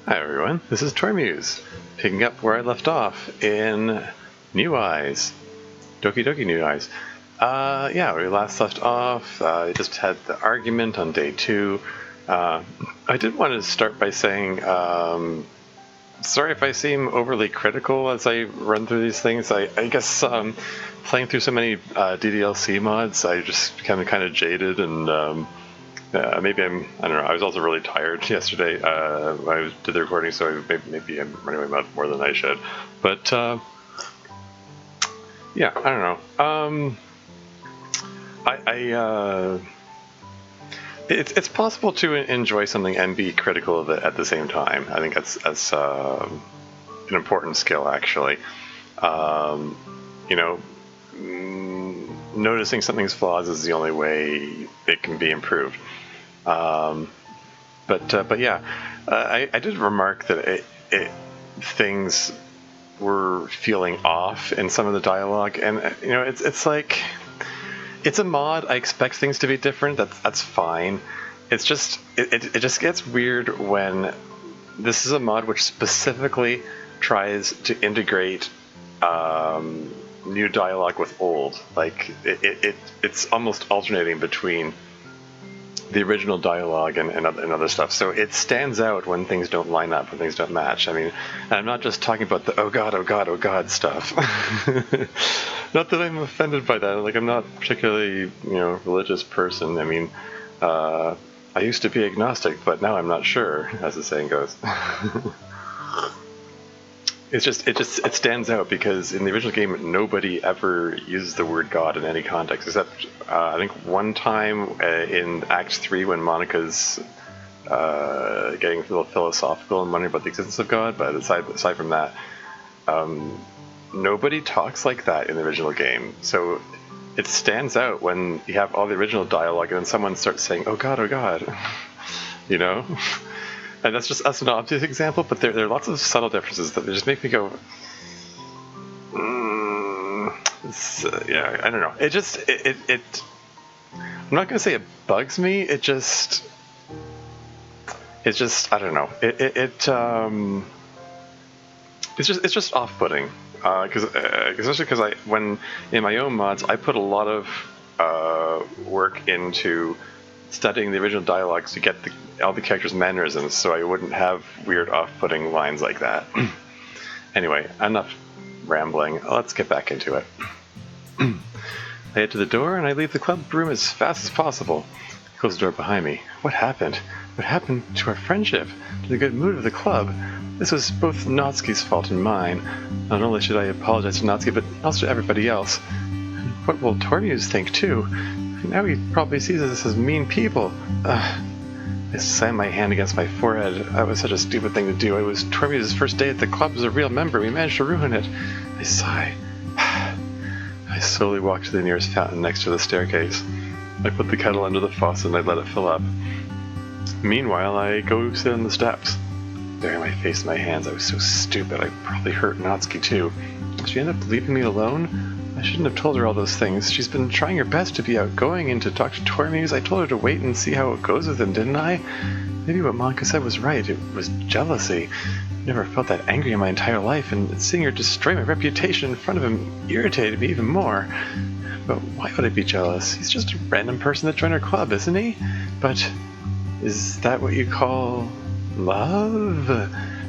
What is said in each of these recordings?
Hi everyone, this is Tormuse, picking up where I left off in New Eyes, Doki Doki New Eyes. We last left off, I just had the argument on day 2. I did want to start by saying, sorry if I seem overly critical as I run through these things. I guess playing through so many DDLC mods, I just become kind of jaded and maybe I don't know. I was also really tired yesterday. I did the recording, so maybe I'm running my mouth more than I should. But I don't know. It's possible to enjoy something and be critical of it at the same time. I think that's an important skill, actually. Noticing something's flaws is the only way it can be improved. I did remark that things were feeling off in some of the dialogue, and it's like, it's a mod. I expect things to be different. That's fine. It's just it just gets weird when this is a mod which specifically tries to integrate new dialogue with old. Like it's almost alternating between the original dialogue and other stuff. So it stands out when things don't line up, when things don't match. I mean, and I'm not just talking about the oh god stuff. Not that I'm offended by that. Like, I'm not particularly, religious person. I mean, I used to be agnostic, but now I'm not sure, as the saying goes. It stands out because in the original game, nobody ever used the word God in any context, except I think one time in Act 3 when Monica's getting a little philosophical and wondering about the existence of God. But aside from that, nobody talks like that in the original game. So it stands out when you have all the original dialogue and then someone starts saying, "Oh God, oh God," And that's an obvious example, but there are lots of subtle differences that just make me go, I don't know. I'm not going to say it bugs me. It's just, I don't know. It's just off-putting. Especially because when in my own mods, I put a lot of work into studying the original dialogues to get all the characters' mannerisms, so I wouldn't have weird off-putting lines like that. Anyway, enough rambling. Let's get back into it. I head to the door and I leave the club room as fast as possible. I close the door behind me. What happened? What happened to our friendship? To the good mood of the club? This was both Natsuki's fault and mine. Not only should I apologize to Natsuki, but also to everybody else. And what will Tormuse think, too? Now he probably sees us as mean people. I slammed my hand against my forehead. That was such a stupid thing to do. It was Tormuse's first day at the club as a real member. We managed to ruin it. I sigh. I slowly walk to the nearest fountain next to the staircase. I put the kettle under the faucet and I let it fill up. Meanwhile, I go sit on the steps. Burying my face in my hands, I was so stupid. I probably hurt Natsuki too. Did she end up leaving me alone? I shouldn't have told her all those things. She's been trying her best to be outgoing and to talk to Tormuse. I told her to wait and see how it goes with him, didn't I? Maybe what Monica said was right. It was jealousy. I never felt that angry in my entire life, and seeing her destroy my reputation in front of him irritated me even more. But why would I be jealous? He's just a random person that joined our club, isn't he? But is that what you call love?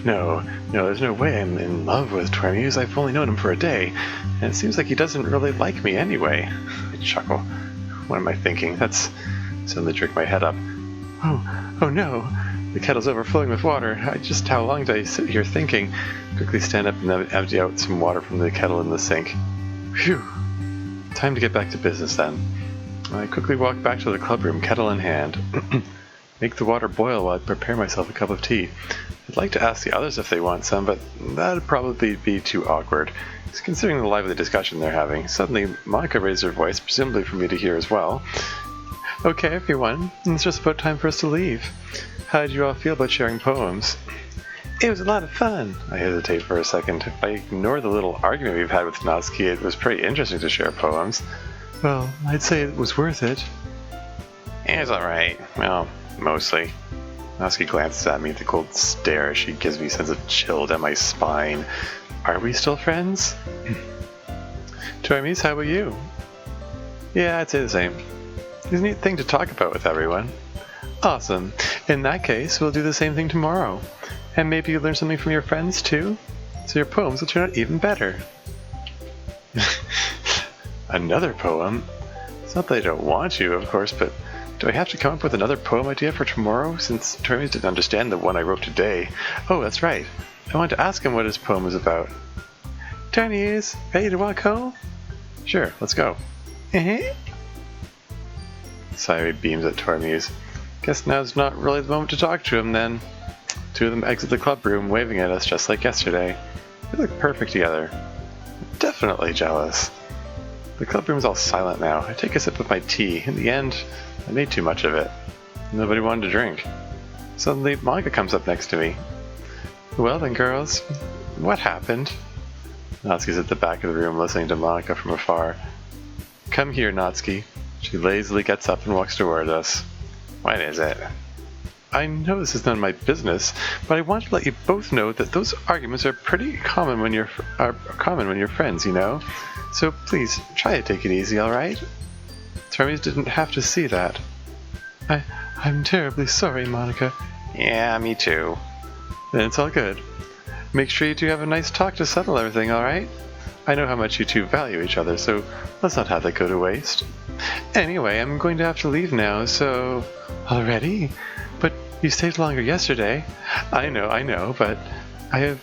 No, there's no way I'm in love with Tormuse. I've only known him for a day, and it seems like he doesn't really like me anyway. I chuckle. What am I thinking? That's suddenly jerk my head up. Oh no! The kettle's overflowing with water. How long did I sit here thinking? Quickly stand up and empty out some water from the kettle in the sink. Phew! Time to get back to business then. I quickly walk back to the club room, kettle in hand. Make the water boil while I prepare myself a cup of tea. I'd like to ask the others if they want some, but that'd probably be too awkward. Considering the lively discussion they're having, suddenly Monica raised her voice, presumably for me to hear as well. Okay, everyone, it's just about time for us to leave. How did you all feel about sharing poems? It was a lot of fun. I hesitate for a second. If I ignore the little argument we've had with Natsuki, it was pretty interesting to share poems. Well, I'd say it was worth it. It was alright. Well, mostly. Natsuki glances at me with a cold stare as she gives me a sense of chill down my spine. Are we still friends? Tormies, how about you? Yeah, I'd say the same. It's a neat thing to talk about with everyone. Awesome. In that case, we'll do the same thing tomorrow. And maybe you learn something from your friends too? So your poems will turn out even better. Another poem? It's not that I don't want to, of course, but do I have to come up with another poem idea for tomorrow, since Tormies didn't understand the one I wrote today? Oh, that's right. I wanted to ask him what his poem was about. Tormies, ready to walk home? Sure, let's go. Sayuri beams at Tormies. Guess now's not really the moment to talk to him then. Two of them exit the club room, waving at us just like yesterday. They look perfect together. Definitely jealous. The club room is all silent now. I take a sip of my tea. In the end, I made too much of it. Nobody wanted to drink. Suddenly, Monika comes up next to me. Well then, girls, what happened? Natsuki's at the back of the room listening to Monika from afar. Come here, Natsuki. She lazily gets up and walks toward us. What is it? I know this is none of my business, but I want to let you both know that those arguments are pretty common when you're friends, you know? So please, try to take it easy, alright? Tormies didn't have to see that. I'm terribly sorry, Monika. Yeah, me too. Then it's all good. Make sure you two have a nice talk to settle everything, alright? I know how much you two value each other, so let's not have that go to waste. Anyway, I'm going to have to leave now, so... Already? But you stayed longer yesterday. I know, but I have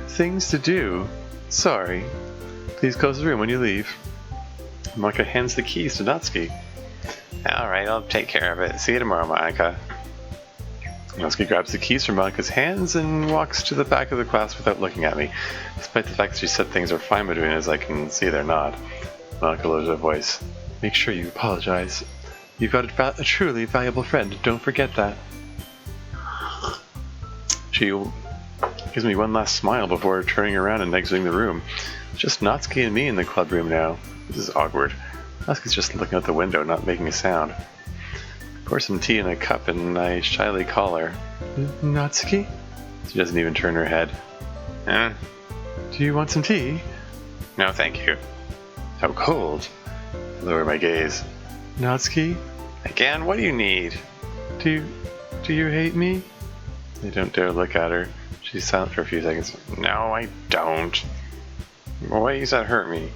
things to do. Sorry. Please close the room when you leave. Monika hands the keys to Natsuki. Alright, I'll take care of it. See you tomorrow, Monika. Natsuki grabs the keys from Monika's hands and walks to the back of the class without looking at me, despite the fact that she said things are fine between us. I can see they're not. Monika lowers her voice. Make sure you apologize. You've got a truly valuable friend, don't forget that. She gives me one last smile before turning around and exiting the room. It's just Natsuki and me in the club room now. This is awkward. Natsuki's just looking out the window, not making a sound. Pour some tea in a cup and I shyly call her. Natsuki? She doesn't even turn her head. Do you want some tea? No, thank you. How cold. I lower my gaze. Natsuki? Again, what do you need? Do you hate me? I don't dare look at her. She's silent for a few seconds. No, I don't. Ways that hurt me.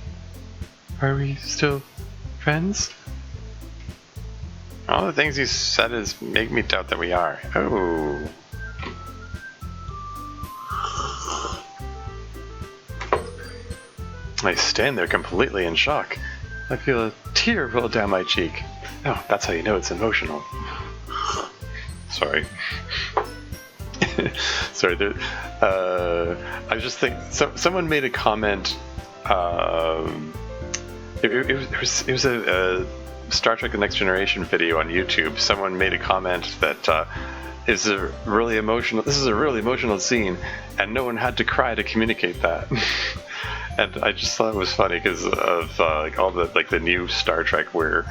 Are we still friends? All the things you said is make me doubt that we are. Oh. I stand there completely in shock. I feel a tear roll down my cheek. Oh, that's how you know it's emotional. Sorry. Sorry. I just think someone made a comment. It was a Star Trek: The Next Generation video on YouTube. Someone made a comment that this is a really emotional scene, and no one had to cry to communicate that. And I just thought it was funny because of all the new Star Trek where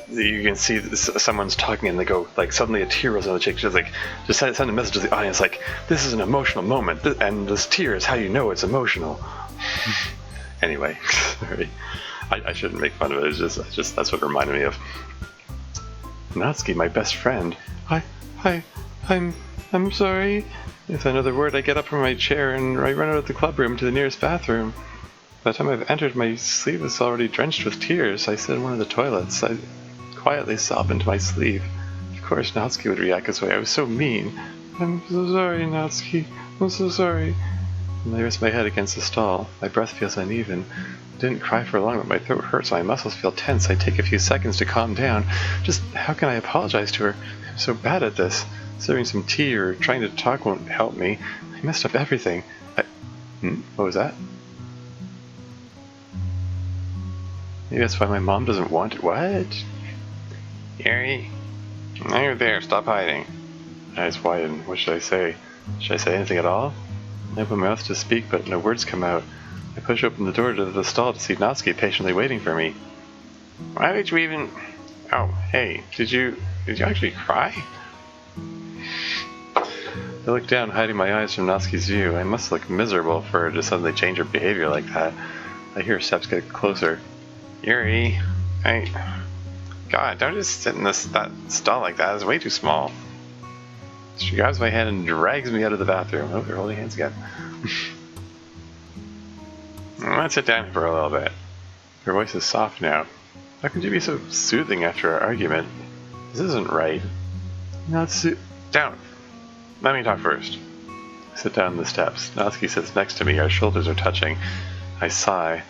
you can see someone's talking and they go suddenly a tear rolls on the cheek. Just send a message to the audience this is an emotional moment and this tear is how you know it's emotional. Anyway, sorry. I shouldn't make fun of it. It's just that's what it reminded me of. Natsuki, my best friend. I'm sorry. With another word, I get up from my chair and I run out of the club room to the nearest bathroom. By the time I've entered, my sleeve is already drenched with tears. I sit in one of the toilets. I quietly sob into my sleeve. Of course, Natsuki would react this way. I was so mean. I'm so sorry, Natsuki. I'm so sorry. And I rest my head against the stall. My breath feels uneven. I didn't cry for long, but my throat hurts and my muscles feel tense. I take a few seconds to calm down. Just how can I apologize to her? I'm so bad at this. Serving some tea or trying to talk won't help me. I messed up everything. What was that? Maybe that's why my mom doesn't want it. What? Yuri? Now you're there. Stop hiding. Eyes widen. What should I say? Should I say anything at all? I open my mouth to speak, but no words come out. I push open the door to the stall to see Natsuki patiently waiting for me. Why did you even... Oh, hey. Did you actually cry? I look down, hiding my eyes from Natsuki's view. I must look miserable for her to suddenly change her behavior like that. I hear her steps get closer. Yuri, God, don't just sit in that stall like that. It's way too small. She grabs my hand and drags me out of the bathroom. Oh, they're holding hands again. Let's sit down for a little bit. Her voice is soft now. How could you be so soothing after our argument? This isn't right. Down. Let me talk first. I sit down on the steps. Natsuki sits next to me. Our shoulders are touching. I sigh.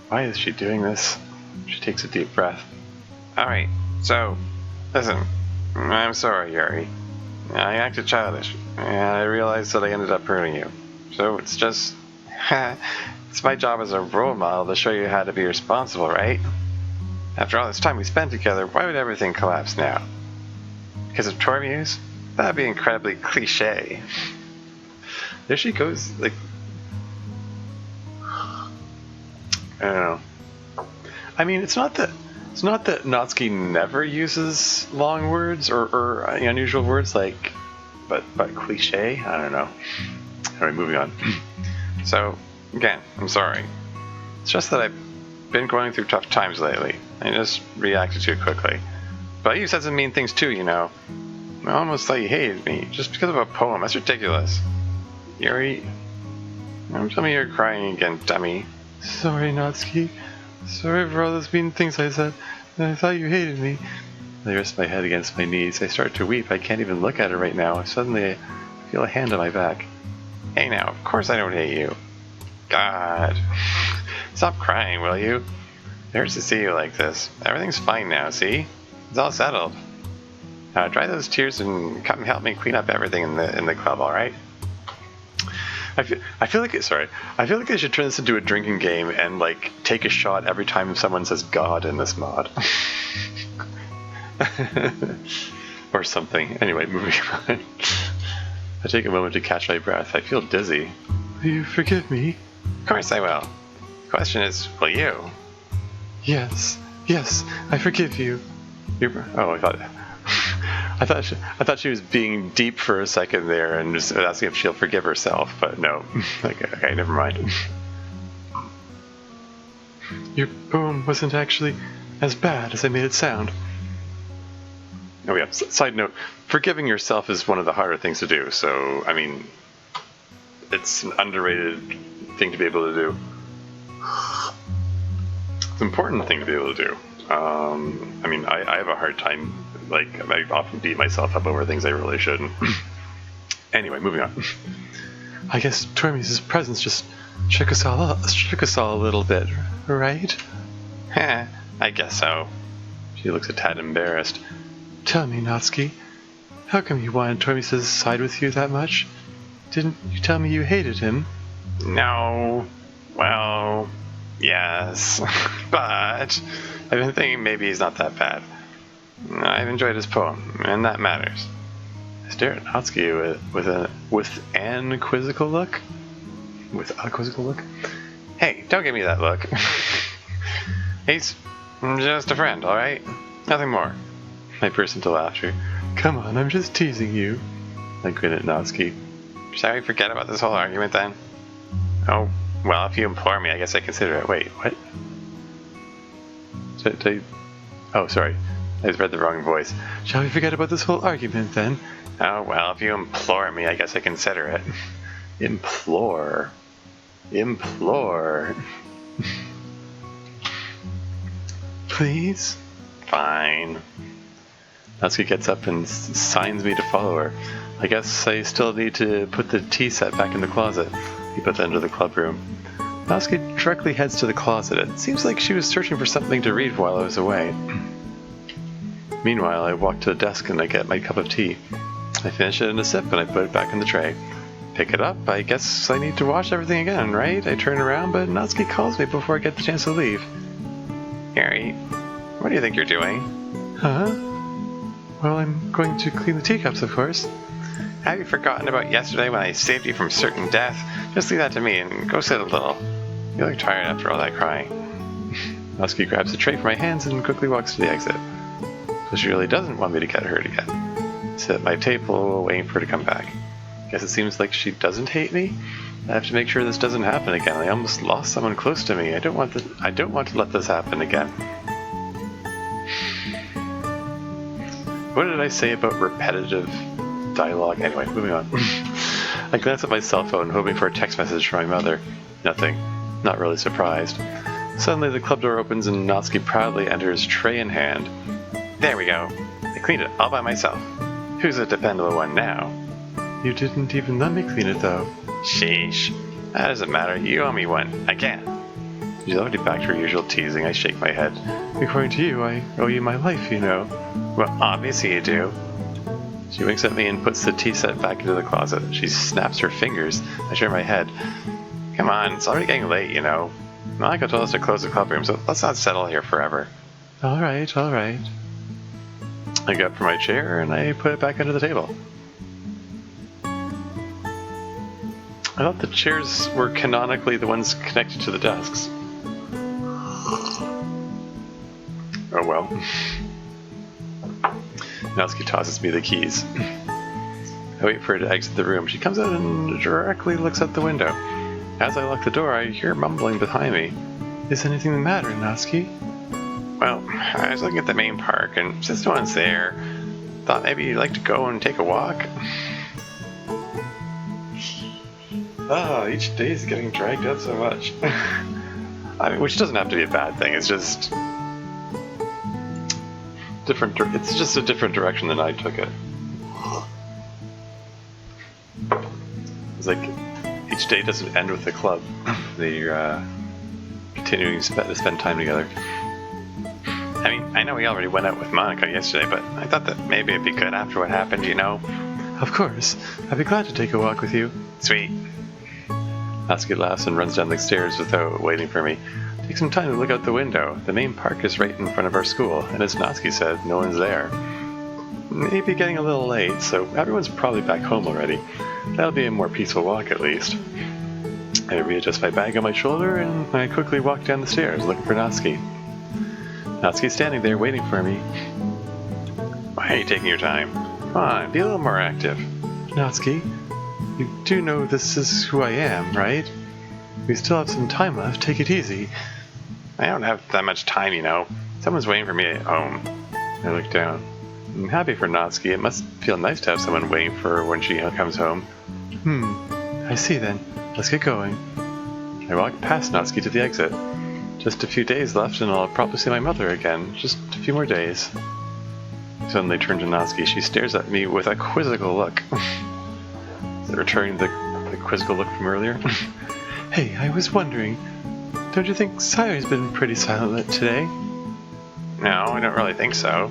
Why is she doing this? She takes a deep breath. Alright, so, listen. I'm sorry, Yuri. I acted childish, and I realized that I ended up hurting you. So it's just... it's my job as a role model to show you how to be responsible, right? After all this time we spent together, why would everything collapse now? Because of tour views? That'd be incredibly cliche. There she goes, like... I don't know. I mean, it's not that Natsuki never uses long words or unusual words like, but cliche? I don't know. Alright, moving on. So, again, I'm sorry. It's just that I've been going through tough times lately. I just reacted too quickly. But you said some mean things too, you know. I almost thought you hated me, just because of a poem. That's ridiculous. Yuri, tell me you're crying again, dummy. Sorry, Natsuki. Sorry for all those mean things I said. I thought you hated me. I rest my head against my knees. I start to weep. I can't even look at her right now. Suddenly, I feel a hand on my back. Hey now, of course I don't hate you. God. Stop crying, will you? It hurts to see you like this. Everything's fine now, see? It's all settled. Now dry those tears and come help me clean up everything in the club, alright? I feel like I should turn this into a drinking game and like take a shot every time someone says God in this mod. Or something. Anyway, moving on. I take a moment to catch my breath. I feel dizzy. Will you forgive me? Of course I will. The question is, will you? Yes, I forgive you. I thought she was being deep for a second there and just asking if she'll forgive herself, but no. Okay, never mind. Your poem wasn't actually as bad as I made it sound. Oh yeah, side note, forgiving yourself is one of the harder things to do, so, I mean, it's an underrated thing to be able to do. It's an important thing to be able to do. I mean, I have a hard time, like, I often beat myself up over things I really shouldn't. Anyway, moving on. I guess Tormes' presence just shook us all a little bit, right? I guess so. She looks a tad embarrassed. Tell me, Natsuki, how come you wanted Tormes' side with you that much? Didn't you tell me you hated him? No. Well, yes. But I've been thinking maybe he's not that bad. I've enjoyed his poem, and that matters. I stare at Natsuki with an quizzical look. With a quizzical look? Hey, don't give me that look. He's just a friend, alright? Nothing more. I burst into laughter. Come on, I'm just teasing you. I grin at Natsuki. Shall we forget about this whole argument then? Oh, well, if you implore me, I guess I consider it. Wait, what? Oh, sorry. I just read the wrong voice. Shall we forget about this whole argument then? Oh, well, if you implore me, I guess I consider it. Implore. Please? Fine. Natsuki gets up and signs me to follow her. I guess I still need to put the tea set back in the closet. He put that into the club room. Natsuki directly heads to the closet. It seems like she was searching for something to read while I was away. Meanwhile, I walk to the desk and I get my cup of tea. I finish it in a sip and I put it back in the tray. Pick it up, I guess I need to wash everything again, right? I turn around, but Natsuki calls me before I get the chance to leave. Harry, what do you think you're doing? Huh? Well, I'm going to clean the teacups, of course. Have you forgotten about yesterday when I saved you from certain death? Just leave that to me and go sit a little. You look tired after all that crying. Natsuki grabs the tray from my hands and quickly walks to the exit. So she really doesn't want me to get hurt again. I sit at my table waiting for her to come back. Guess it seems like she doesn't hate me. I have to make sure this doesn't happen again. I almost lost someone close to me. I don't want to let this happen again. What did I say about repetitive dialogue? Anyway, moving on. I glanced at my cell phone, hoping for a text message from my mother. Nothing. Not really surprised. Suddenly the club door opens and Natsuki proudly enters, tray in hand. There we go. I cleaned it all by myself. Who's a dependable one now? You didn't even let me clean it though. Sheesh. That doesn't matter. You owe me one. Again. She's already back to her usual teasing. I shake my head. According to you, I owe you my life, you know. Well, obviously you do. She winks at me and puts the tea set back into the closet. She snaps her fingers. I shake my head. Come on, it's already getting late, you know. Malika told us to close the club room, so let's not settle here forever. Alright, alright. I get up from my chair and I put it back under the table. I thought the chairs were canonically the ones connected to the desks. Oh well. Natsuki tosses me the keys. I wait for her to exit the room. She comes out and directly looks out the window. As I lock the door, I hear mumbling behind me. Is anything the matter, Natsuki? Well, I was looking at the main park, and since no one's there, thought maybe you'd like to go and take a walk. Each day is getting dragged out so much. I mean, which doesn't have to be a bad thing. It's just different. It's just a different direction than I took it. It's like each day doesn't end with the club. They're continuing to spend time together. I mean, I know we already went out with Monica yesterday, but I thought that maybe it'd be good after what happened, you know? Of course. I'd be glad to take a walk with you. Sweet. Natsuki laughs and runs down the stairs without waiting for me. Take some time to look out the window. The main park is right in front of our school, and as Natsuki said, no one's there. Maybe getting a little late, so everyone's probably back home already. That'll be a more peaceful walk at least. I readjust my bag on my shoulder, and I quickly walk down the stairs looking for Natsuki. Natsuki's standing there waiting for me. Why are you taking your time? Come on, be a little more active. Natsuki, you do know this is who I am, right? We still have some time left, take it easy. I don't have that much time, you know. Someone's waiting for me at home. I look down. I'm happy for Natsuki. It must feel nice to have someone waiting for her when she comes home. I see then. Let's get going. I walk past Natsuki to the exit. Just a few days left and I'll probably see my mother again. Just a few more days. I suddenly turn to Natsuki. She stares at me with a quizzical look. Is it returning the quizzical look from earlier? Hey, I was wondering, don't you think Sayori's been pretty silent today? No, I don't really think so.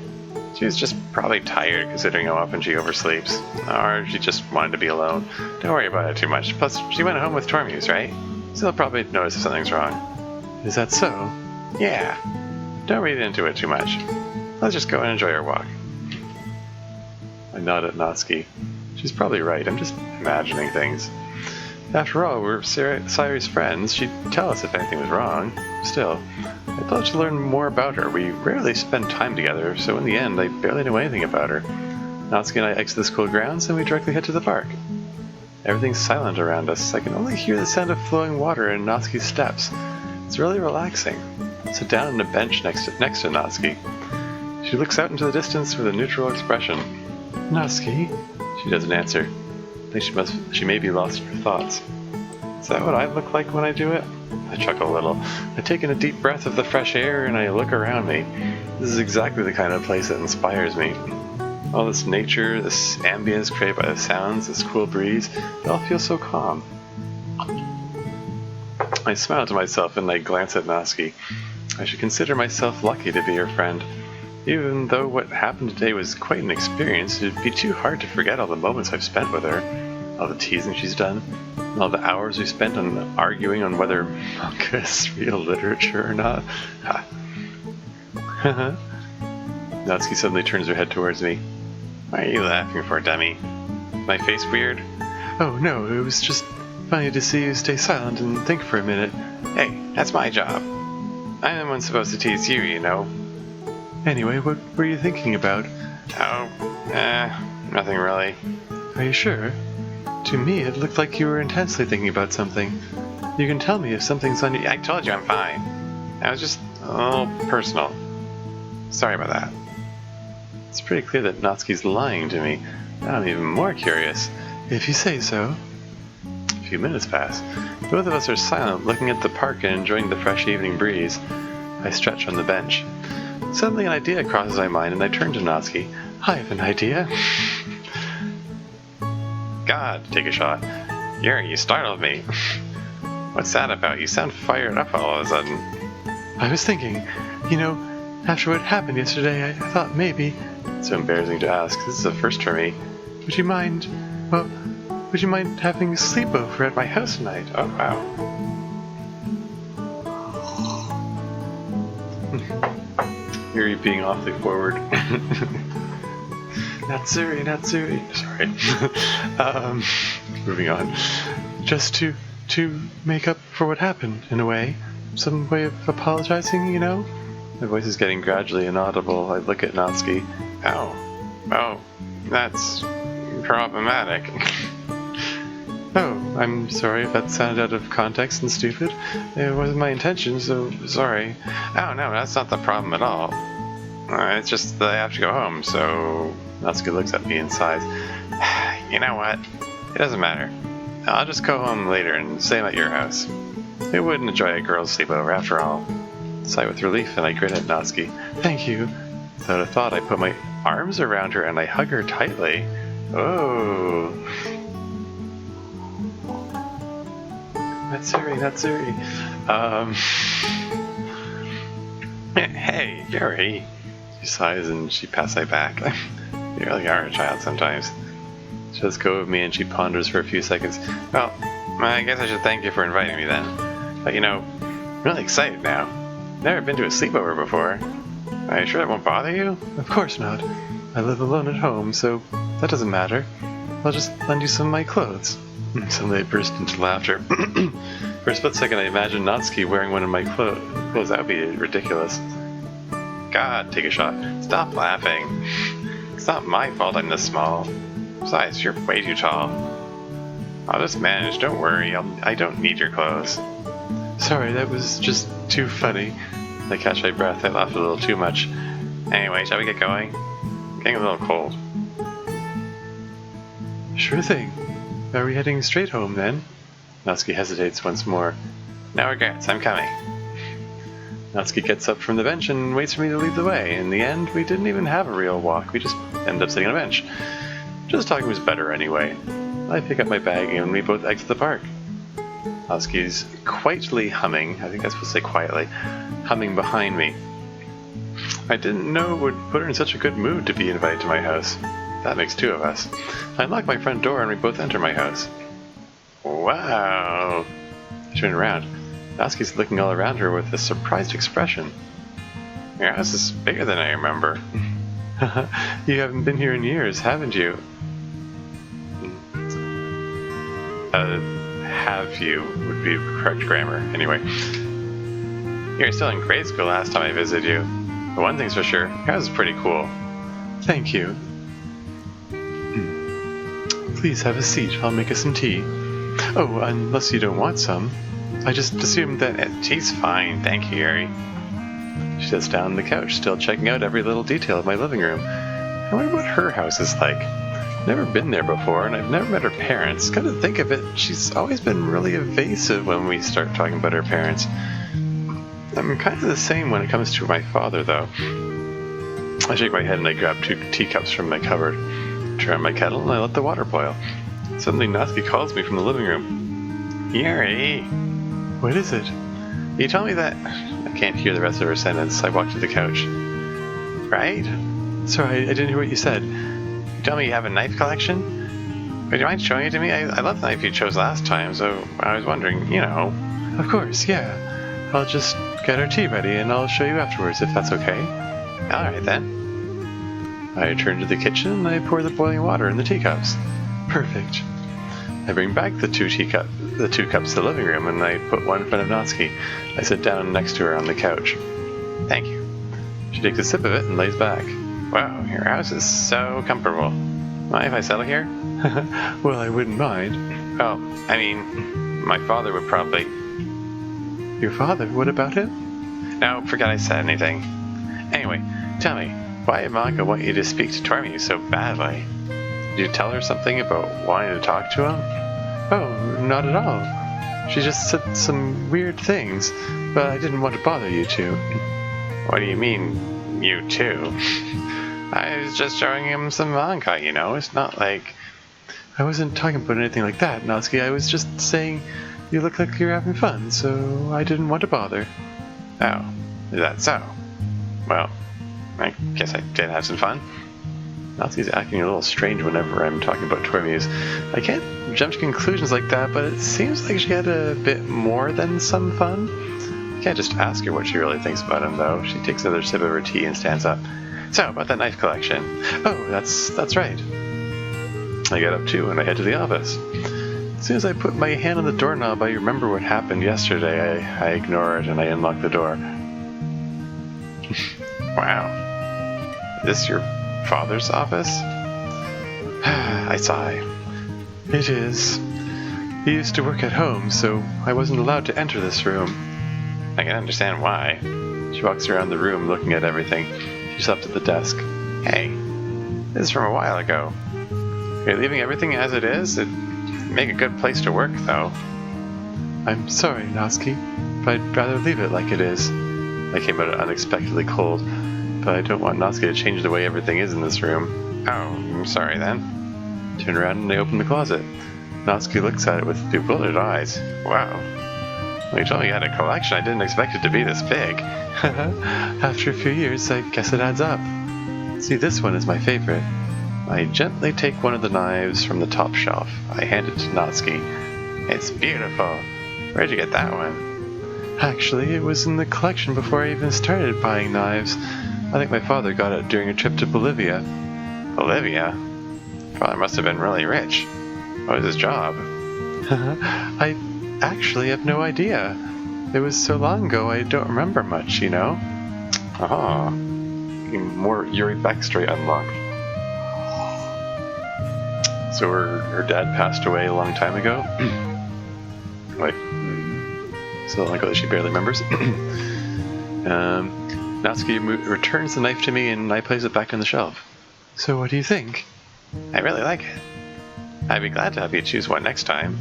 She was just probably tired considering how often she oversleeps. Or she just wanted to be alone. Don't worry about it too much. Plus, she went home with Tormuse, right? So they'll probably notice if something's wrong. Is that so? Yeah. Don't read into it too much. Let's just go and enjoy our walk. I nod at Natsuki. She's probably right. I'm just imagining things. After all, we're Sayori's friends. She'd tell us if anything was wrong. Still, I'd love to learn more about her. We rarely spend time together, so in the end, I barely know anything about her. Natsuki and I exit the school grounds, and we directly head to the park. Everything's silent around us. I can only hear the sound of flowing water and Natsuki's steps. It's really relaxing. I sit down on a bench next to Natsuki. She looks out into the distance with a neutral expression. Natsuki? She doesn't answer. I think she may be lost in her thoughts. Is that what I look like when I do it? I chuckle a little. I take in a deep breath of the fresh air and I look around me. This is exactly the kind of place that inspires me. All this nature, this ambience created by the sounds, this cool breeze, it all feels so calm. I smile to myself and I glance at Natsuki. I should consider myself lucky to be her friend. Even though what happened today was quite an experience, it'd be too hard to forget all the moments I've spent with her, all the teasing she's done, and all the hours we spent on arguing on whether manga is real literature or not. Natsuki suddenly turns her head towards me. Why are you laughing for, dummy? My face weird? Oh no, it was just funny to see you stay silent and think for a minute. Hey, that's my job. I'm the one supposed to tease you, you know. Anyway, what were you thinking about? Oh, nothing really. Are you sure? To me, it looked like you were intensely thinking about something. You can tell me if something's on your... I told you I'm fine. That was just a little personal. Sorry about that. It's pretty clear that Natsuki's lying to me. Now I'm even more curious. If you say so. A few minutes pass. Both of us are silent, looking at the park and enjoying the fresh evening breeze. I stretch on the bench. Suddenly an idea crosses my mind and I turn to Natsuki. I have an idea. God, take a shot. Yuri, you startled me. What's that about? You sound fired up all of a sudden. I was thinking, after what happened yesterday, I thought maybe... It's so embarrassing to ask. This is a first for me. Would you mind having a sleepover at my house tonight? Oh, wow. Yuri being awfully forward. Natsuri. Sorry. Moving on. Just to make up for what happened, in a way. Some way of apologizing, My voice is getting gradually inaudible. I look at Natsuki. Oh, that's problematic. Oh, I'm sorry if that sounded out of context and stupid. It wasn't my intention, so sorry. Oh, no, that's not the problem at all. It's just that I have to go home, so... Natsuki looks at me and sighs. You know what? It doesn't matter. I'll just go home later and stay at your house. Who wouldn't enjoy a girl's sleepover after all? I sigh with relief and I grin at Natsuki. Thank you. Without a thought, I put my arms around her and I hug her tightly. Oh. Natsuri. Hey, Yuri. She sighs and she pats my back. You really are a child sometimes. She lets go of me and she ponders for a few seconds. Well, I guess I should thank you for inviting me then. But I'm really excited now. Never been to a sleepover before. Are you sure that won't bother you? Of course not. I live alone at home, so that doesn't matter. I'll just lend you some of my clothes. Suddenly I burst into laughter. For a split second I imagined Natsuki wearing one of my clothes. That would be ridiculous. God, take a shot. Stop laughing. It's not my fault I'm this small. Besides, you're way too tall. I'll just manage, don't worry. I don't need your clothes. Sorry, that was just too funny. I catch my breath. I laughed a little too much. Anyway, shall we get going? I'm getting a little cold. Sure thing. Are we heading straight home then? Natsuki hesitates once more. No regrets, I'm coming. Natsuki gets up from the bench and waits for me to lead the way. In the end, we didn't even have a real walk. We just ended up sitting on a bench. Just talking was better anyway. I pick up my bag and we both exit the park. Natsuki's quietly humming, I think that's supposed to say quietly, humming behind me. I didn't know it would put her in such a good mood to be invited to my house. That makes two of us. I unlock my front door and we both enter my house. Wow! I turn around. Natsuki's looking all around her with a surprised expression. Your house is bigger than I remember. You haven't been here in years, haven't you? Have you would be correct grammar. Anyway. You were still in grade school last time I visited you. But one thing's for sure, your house is pretty cool. Thank you. Please have a seat, I'll make us some tea. Oh, unless you don't want some. I just assumed that... Tea's fine, thank you, Yuri. She sits down on the couch, still checking out every little detail of my living room. I wonder what her house is like. Never been there before, and I've never met her parents. Come to think of it, she's always been really evasive when we start talking about her parents. I'm kind of the same when it comes to my father, though. I shake my head and I grab 2 teacups from my cupboard. Turn on my kettle and I let the water boil. Suddenly Natsuki calls me from the living room. Yuri! What is it? You told me that... I can't hear the rest of her sentence. I walk to the couch. Right? Sorry, I didn't hear what you said. You told me you have a knife collection? Would you mind showing it to me? I love the knife you chose last time, so I was wondering, Of course, yeah. I'll just get our tea ready and I'll show you afterwards, if that's okay. Alright then. I return to the kitchen and I pour the boiling water in the teacups. Perfect. I bring back the 2 cups to the living room and I put one in front of Natsuki. I sit down next to her on the couch. Thank you. She takes a sip of it and lays back. Wow, your house is so comfortable. Mind if I settle here? Well, I wouldn't mind. Well, I mean, my father would probably... Your father? What about him? No, forget I said anything. Anyway, tell me, why did Monica want you to speak to Tormi so badly? Did you tell her something about wanting to talk to him? Oh, not at all. She just said some weird things, but I didn't want to bother you two. What do you mean, you too? I was just showing him some manga, you know? It's not like... I wasn't talking about anything like that, Natsuki. I was just saying you look like you're having fun, so I didn't want to bother. Oh, is that so? Well, I guess I did have some fun. Natsuki's acting a little strange whenever I'm talking about Tormuse. I can't jump to conclusions like that, but it seems like she had a bit more than some fun. You can't just ask her what she really thinks about him, though. She takes another sip of her tea and stands up. So, about that knife collection. Oh, that's right. I get up too and I head to the office. As soon as I put my hand on the doorknob, I remember what happened yesterday. I ignore it and I unlock the door. Wow. Is this your father's office? I sigh. It is. He used to work at home, so I wasn't allowed to enter this room. I can understand why. She walks around the room looking at everything. She's up at the desk. Hey, this is from a while ago. You're leaving everything as it is? It'd make a good place to work, though. I'm sorry, Natsuki, but I'd rather leave it like it is. I came out unexpectedly cold, but I don't want Natsuki to change the way everything is in this room. Oh, I'm sorry then. Turn around and I open the closet. Natsuki looks at it with bewildered eyes. Wow. When you told me you had a collection, I didn't expect it to be this big. After a few years, I guess it adds up. See, this one is my favorite. I gently take one of the knives from the top shelf. I hand it to Natsuki. It's beautiful. Where'd you get that one? Actually, it was in the collection before I even started buying knives. I think my father got it during a trip to Bolivia. Bolivia? Father must have been really rich. What was his job? I actually have no idea. It was so long ago I don't remember much, you know? Ah. More Yuri backstory unlocked. So her dad passed away a long time ago? Like, so long ago that she barely remembers. Natsuki returns the knife to me and I place it back on the shelf. So what do you think? I really like it. I'd be glad to have you choose one next time.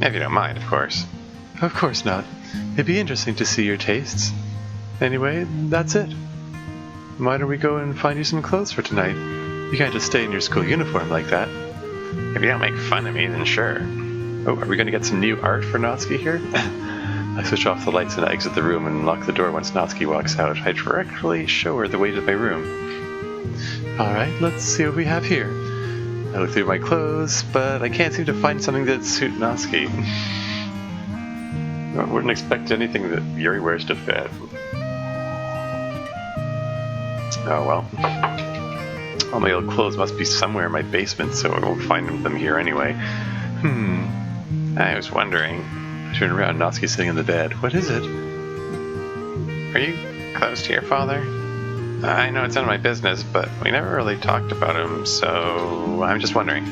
If you don't mind, of course. Of course not. It'd be interesting to see your tastes. Anyway, that's it. Why don't we go and find you some clothes for tonight? You can't just stay in your school uniform like that. If you don't make fun of me, then sure. Oh, are we going to get some new art for Natsuki here? I switch off the lights and exit the room and lock the door once Natsuki walks out. I directly show her the way to my room. Alright, let's see what we have here. I look through my clothes, but I can't seem to find something that suits Natsuki. I wouldn't expect anything that Yuri wears to fit. Oh well. All my old clothes must be somewhere in my basement, so I won't find them here anyway. I was wondering. I turn around, Natsuki's sitting in the bed. What is it? Are you close to your father? I know it's none of my business, but we never really talked about him, so I'm just wondering.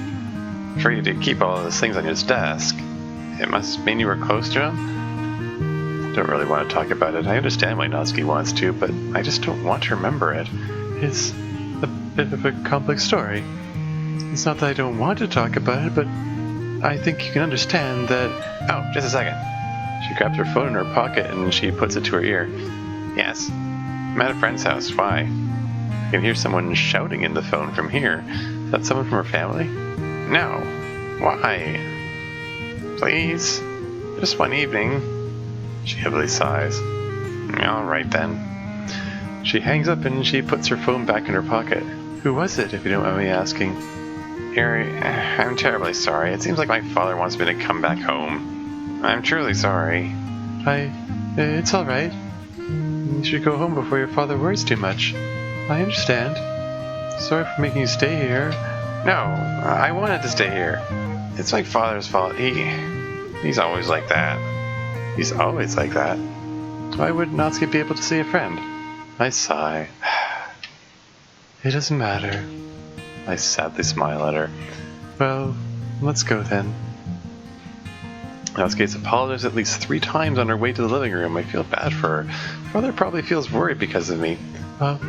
For you to keep all those things on his desk, it must mean you were close to him? Don't really want to talk about it. I understand why Natsuki wants to, but I just don't want to remember it. It's a bit of a complex story. It's not that I don't want to talk about it, but I think you can understand that... Oh, just a second. She grabs her phone in her pocket and she puts it to her ear. Yes, I'm at a friend's house. Why? I can hear someone shouting in the phone from here. Is that someone from her family? No. Why? Please? Just one evening. She heavily sighs. All right then. She hangs up and she puts her phone back in her pocket. Who was it, if you don't mind me asking? Yuri, I'm terribly sorry. It seems like my father wants me to come back home. I'm truly sorry. It's alright. You should go home before your father worries too much. I understand. Sorry for making you stay here. No, I wanted to stay here. It's my father's fault. He's always like that. He's always like that. Why wouldn't Natsuki be able to see a friend? I sigh. It doesn't matter. I sadly smile at her. Well, let's go then. Natsuki's apologized at least 3 times on her way to the living room. I feel bad for her. Mother probably feels worried because of me. Well,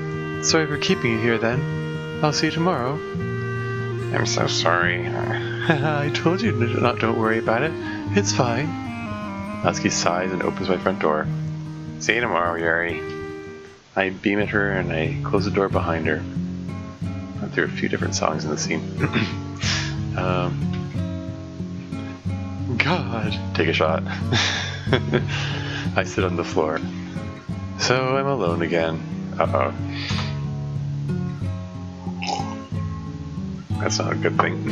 sorry for keeping you here then. I'll see you tomorrow. I'm so sorry. I told you don't worry about it. It's fine. Natsuki sighs and opens my front door. See you tomorrow, Yuri. I beam at her and I close the door behind her. There are a few different songs in the scene. God. Take a shot. I sit on the floor. So I'm alone again. Uh-oh. That's not a good thing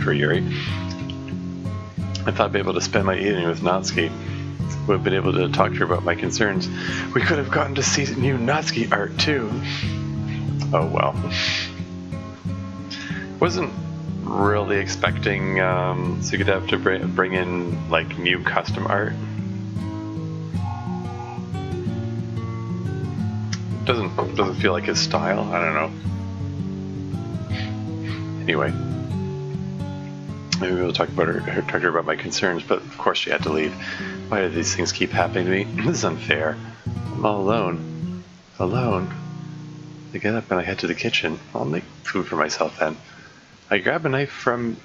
for Yuri. I thought I'd be able to spend my evening with Natsuki. Would have been able to talk to her about my concerns. We could have gotten to see new Natsuki art too. Oh well. Wasn't really expecting Sugadev to bring in like new custom art. Doesn't feel like his style. I don't know. Anyway, maybe we'll talk to her about my concerns, but of course she had to leave. Why do these things keep happening to me? This is unfair. I'm all alone. Alone. I get up and I head to the kitchen. I'll make food for myself then. I grab a knife from...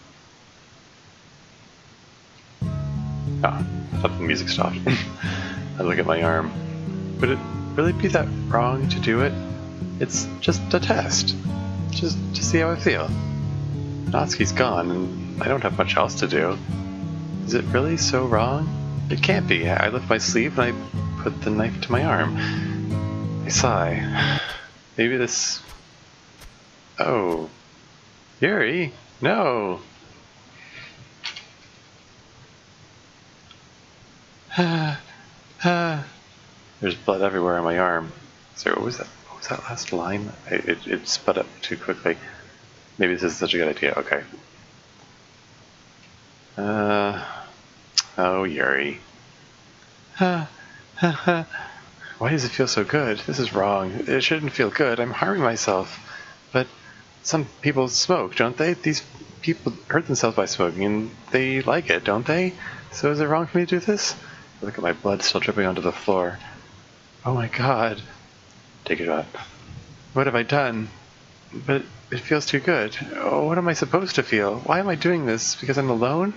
Oh, I thought the music stopped. I look at my arm. Would it really be that wrong to do it? It's just a test. Just to see how I feel. Natsuki's gone and I don't have much else to do. Is it really so wrong? It can't be. I lift my sleeve and I put the knife to my arm. I sigh. Maybe this... Oh. Yuri? No! There's blood everywhere on my arm. Sorry, what was that? What was that last line? It sped up too quickly. Maybe this is such a good idea. Okay. Oh, Yuri. Why does it feel so good? This is wrong. It shouldn't feel good. I'm harming myself. But some people smoke, don't they? These people hurt themselves by smoking, and they like it, don't they? So is it wrong for me to do this? Look at my blood still dripping onto the floor. Oh my god. Take a shot. What have I done? But it feels too good. Oh, what am I supposed to feel? Why am I doing this? Because I'm alone?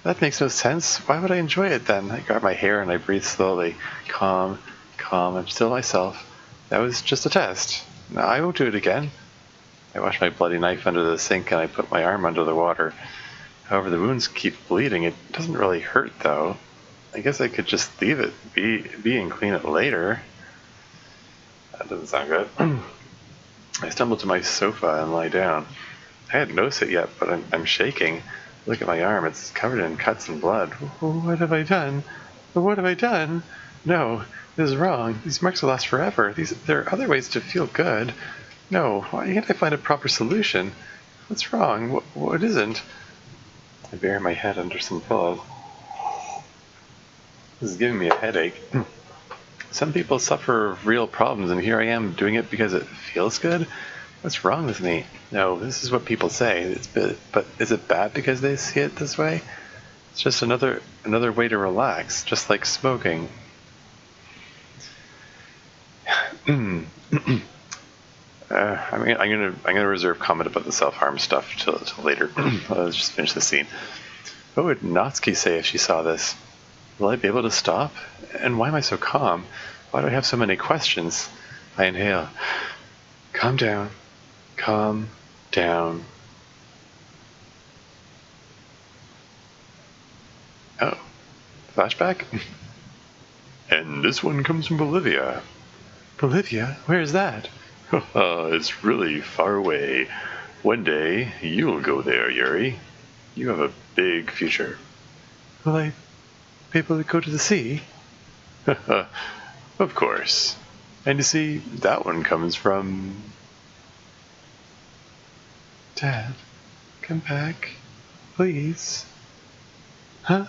That makes no sense. Why would I enjoy it then? I grab my hair and I breathe slowly. Calm, calm. I'm still myself. That was just a test. No, I won't do it again. I wash my bloody knife under the sink and I put my arm under the water. However, the wounds keep bleeding. It doesn't really hurt though. I guess I could just leave it be and clean it later. That doesn't sound good. I stumble to my sofa and lie down. I hadn't noticed it yet, but I'm shaking. Look at my arm, it's covered in cuts and blood. What have I done? What have I done? No, this is wrong. These marks will last forever. There are other ways to feel good. No, why can't I find a proper solution? What's wrong? What isn't? I bury my head under some pillows. This is giving me a headache. Some people suffer real problems, and here I am doing it because it feels good? What's wrong with me? No, this is what people say. But is it bad because they see it this way? It's just another way to relax, just like smoking. I'm gonna reserve comment about the self-harm stuff till later. Let's just finish the scene. What would Natsuki say if she saw this? Will I be able to stop? And why am I so calm? Why do I have so many questions? I inhale. Calm down. Calm down. Oh. Flashback? And this one comes from Bolivia. Bolivia? Where is that? It's really far away. One day, you'll go there, Yuri. You have a big future. Will I be able to go to the sea? Of course. And you see, that one comes from... Dad, come back. Please. Huh?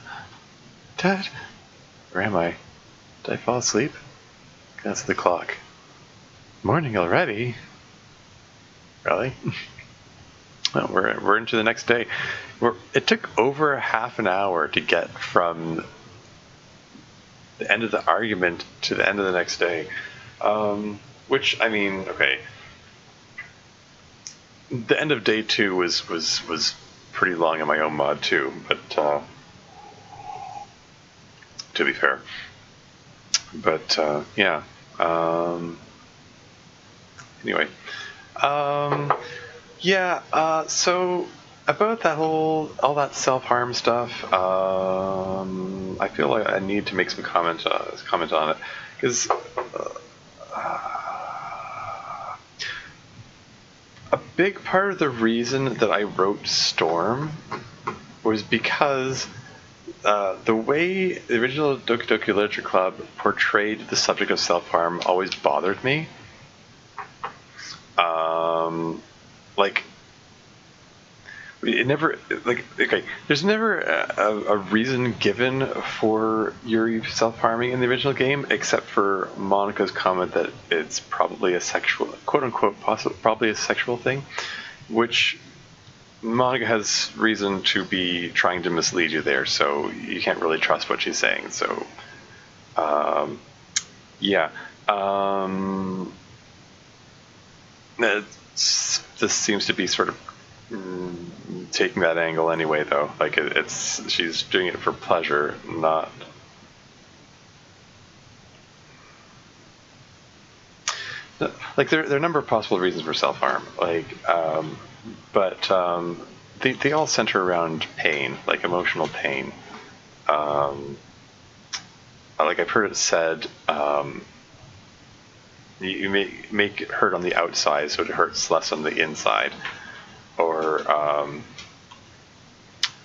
Dad? Where am I? Did I fall asleep? That's the clock. Morning already? Really? Well, we're into the next day. It took over half an hour to get from the end of the argument to the end of the next day. Which, I mean, okay. The end of day 2 was pretty long in my own mod too, but to be fair. But yeah. Anyway. Yeah. So about that all that self-harm stuff, I feel like I need to make some comment on it, because a big part of the reason that I wrote Storm was because the way the original Doki Doki Literature Club portrayed the subject of self-harm always bothered me. Like, it never, like, okay, there's never a reason given for Yuri self-harming in the original game, except for Monika's comment that it's probably a sexual, quote-unquote, probably a sexual thing, which Monika has reason to be trying to mislead you there, so you can't really trust what she's saying. So, yeah. This seems to be sort of taking that angle anyway, though. Like, she's doing it for pleasure, not... Like, there are a number of possible reasons for self-harm, like, but they all center around pain, like emotional pain. Like, I've heard it said, you make it hurt on the outside so it hurts less on the inside, or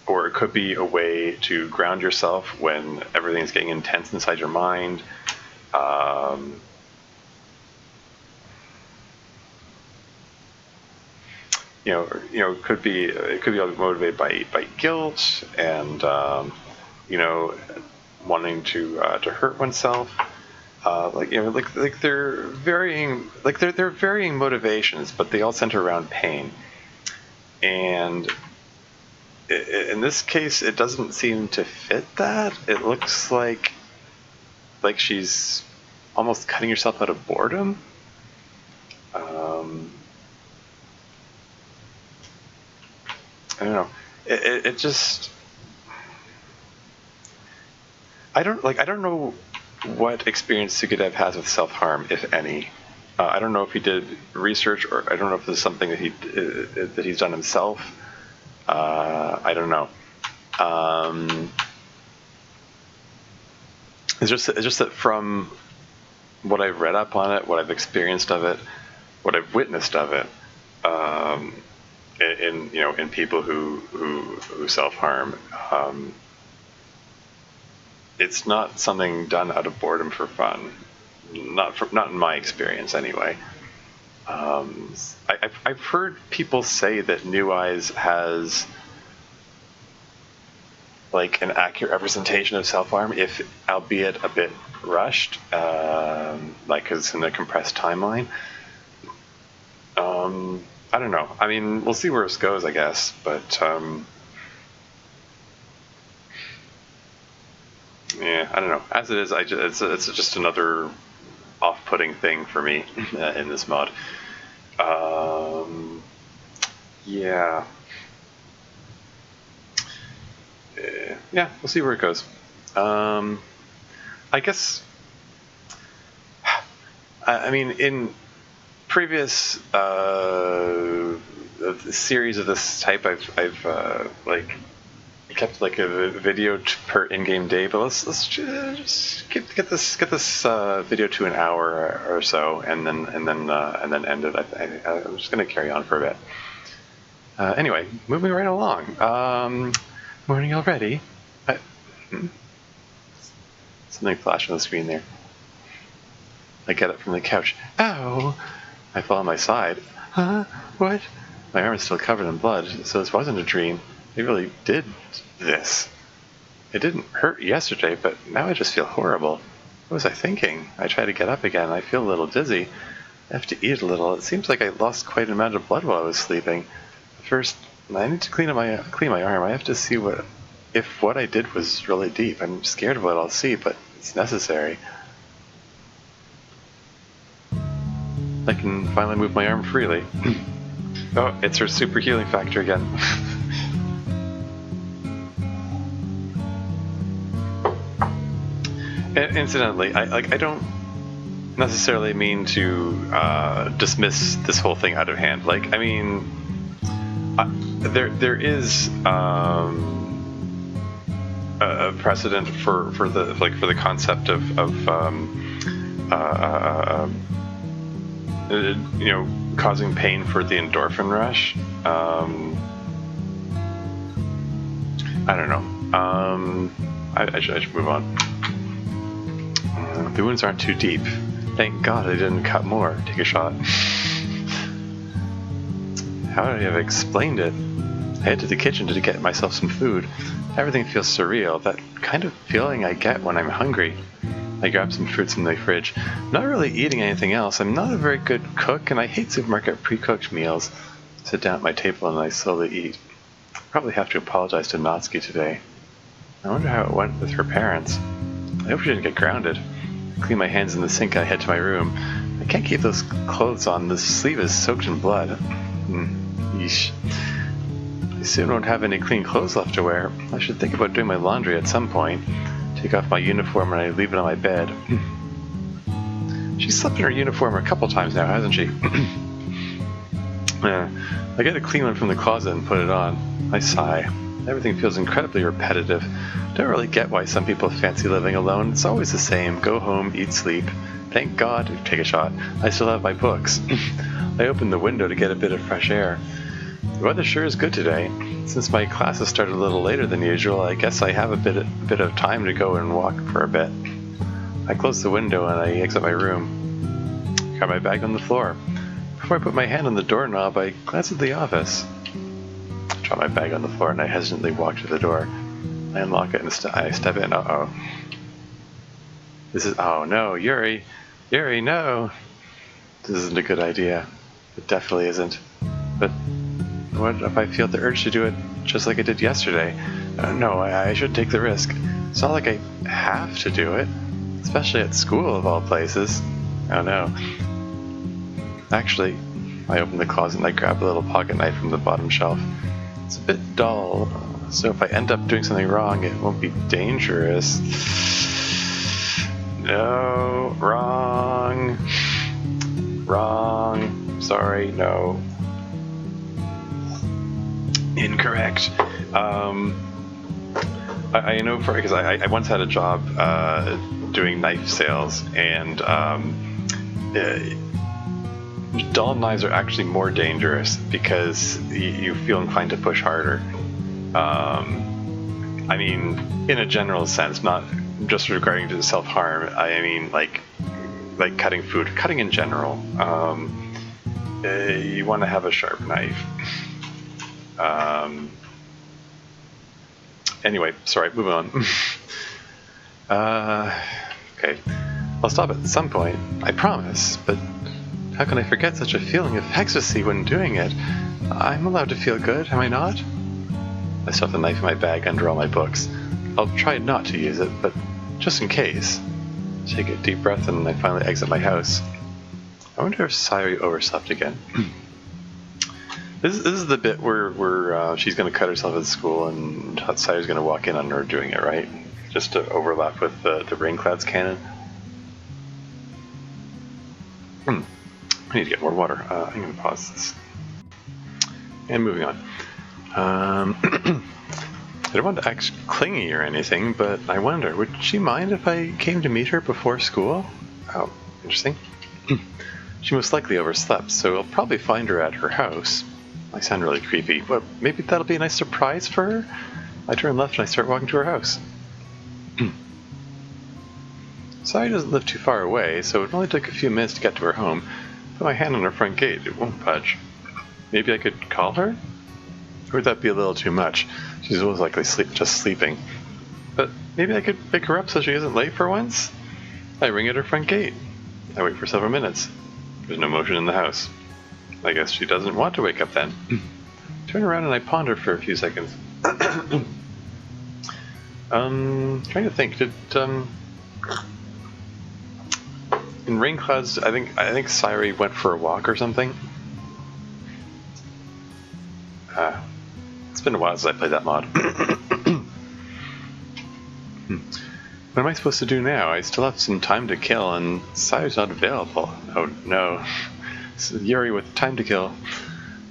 it could be a way to ground yourself when everything's getting intense inside your mind. It could be motivated by guilt and wanting to hurt oneself. They're varying motivations, but they all center around pain. And in this case, it doesn't seem to fit that. It looks like she's almost cutting herself out of boredom. I don't know. It just... I don't know what experience Sukadev has with self-harm, if any. I don't know if he did research, or I don't know if this is something that he's done himself. I don't know. It's just that from what I've read up on it, what I've experienced of it, what I've witnessed of it, in people who self-harm, it's not something done out of boredom for fun. Not in my experience, anyway. I've heard people say that New Eyes has like an accurate representation of self-harm, if albeit a bit rushed, like 'cause it's in a compressed timeline. I don't know. I mean, we'll see where this goes, I guess, but yeah, I don't know. As it is, it's just another off-putting thing for me in this mod. Yeah. Yeah, we'll see where it goes. I guess... I mean, in previous series of this type, I've like kept like a video per in-game day, but let's just get this video to an hour or so, and then end it. I'm just gonna carry on for a bit. Anyway, moving right along. Morning already. Something flashed on the screen there. I get up from the couch. Ow! I fall on my side. Huh? What? My arm is still covered in blood, so this wasn't a dream. They really did this. It didn't hurt yesterday, but now I just feel horrible. What was I thinking? I try to get up again. I feel a little dizzy. I have to eat a little. It seems like I lost quite an amount of blood while I was sleeping. First, I need to clean my arm. I have to see if what I did was really deep. I'm scared of what I'll see, but it's necessary. I can finally move my arm freely. Oh, it's her super healing factor again. And incidentally, I don't necessarily mean to dismiss this whole thing out of hand. Like, I mean, there is a precedent for the concept of causing pain for the endorphin rush. I don't know. I should move on. The wounds aren't too deep. Thank God I didn't cut more. Take a shot. How would I have explained it? I head to the kitchen to get myself some food. Everything feels surreal, that kind of feeling I get when I'm hungry. I grab some fruits from the fridge. I'm not really eating anything else. I'm not a very good cook, and I hate supermarket pre-cooked meals. I sit down at my table and I slowly eat. I'll probably have to apologize to Natsuki today. I wonder how it went with her parents. I hope she didn't get grounded. I clean my hands in the sink and I head to my room. I can't keep those clothes on. The sleeve is soaked in blood. Yeesh. I soon won't have any clean clothes left to wear. I should think about doing my laundry at some point. Take off my uniform and I leave it on my bed. She's slept in her uniform a couple times now, hasn't she? I get a clean one from the closet and put it on. I sigh. Everything feels incredibly repetitive. Don't really get why some people fancy living alone. It's always the same. Go home, eat, sleep. Thank God, take a shot, I still have my books. I open the window to get a bit of fresh air. The weather sure is good today. Since my classes started a little later than usual, I guess I have a bit of time to go and walk for a bit. I close the window and I exit my room. Got my bag on the floor. Before I put my hand on the doorknob, I glance at the office. I drop my bag on the floor and I hesitantly walk to the door. I unlock it and I step in. Uh-oh. Oh no, Yuri! Yuri, no! This isn't a good idea. It definitely isn't. But what if I feel the urge to do it just like I did yesterday? No, I should take the risk. It's not like I have to do it, especially at school of all places. Oh no. Actually, I open the closet and I grab a little pocket knife from the bottom shelf. It's a bit dull, so if I end up doing something wrong, it won't be dangerous. No, wrong. Wrong. Sorry, no. Incorrect. I know because I once had a job doing knife sales, and dull knives are actually more dangerous because you feel inclined to push harder. I mean, in a general sense, not just regarding to self-harm. I mean, like cutting food, cutting in general. You want to have a sharp knife. Anyway, sorry, moving on. Okay. I'll stop at some point, I promise, but how can I forget such a feeling of ecstasy when doing it? I'm allowed to feel good, am I not? I stuff the knife in my bag under all my books. I'll try not to use it, but just in case. Take a deep breath and I finally exit my house. I wonder if Sayuri overslept again. This is the bit where she's going to cut herself at school and Sayuri's going to walk in on her doing it, right? Just to overlap with the rain clouds cannon. I need to get more water. I'm going to pause this. And moving on. I don't want to act clingy or anything, but I wonder, would she mind if I came to meet her before school? Oh, interesting. She most likely overslept, so I'll probably find her at her house. I sound really creepy, but maybe that'll be a nice surprise for her? I turn left and I start walking to her house. Sayuri doesn't live too far away, so it only took a few minutes to get to her home. Put my hand on her front gate, it won't budge. Maybe I could call her? Or would that be a little too much? She's most likely just sleeping. But maybe I could pick her up so she isn't late for once? I ring at her front gate. I wait for several minutes. There's no motion in the house. I guess she doesn't want to wake up then. Turn around and I ponder for a few seconds. Trying to think. Did in Rain Clouds? I think Sairi went for a walk or something. It's been a while since I played that mod. What am I supposed to do now? I still have some time to kill, and Sairi's not available. Oh no. It's Yuri with time to kill.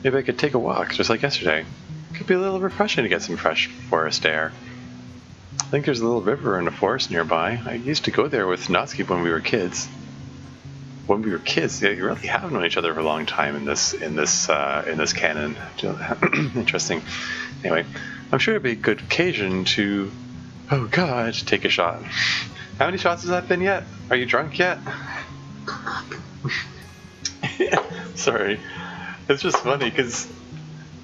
Maybe I could take a walk, just like yesterday. Could be a little refreshing to get some fresh forest air. I think there's a little river in a forest nearby. I used to go there with Natsuki when we were kids. When we were kids, yeah, you really have known each other for a long time in this canon. Interesting. Anyway, I'm sure it'd be a good occasion to, oh god, take a shot. How many shots has that been yet? Are you drunk yet? Sorry, it's just funny because,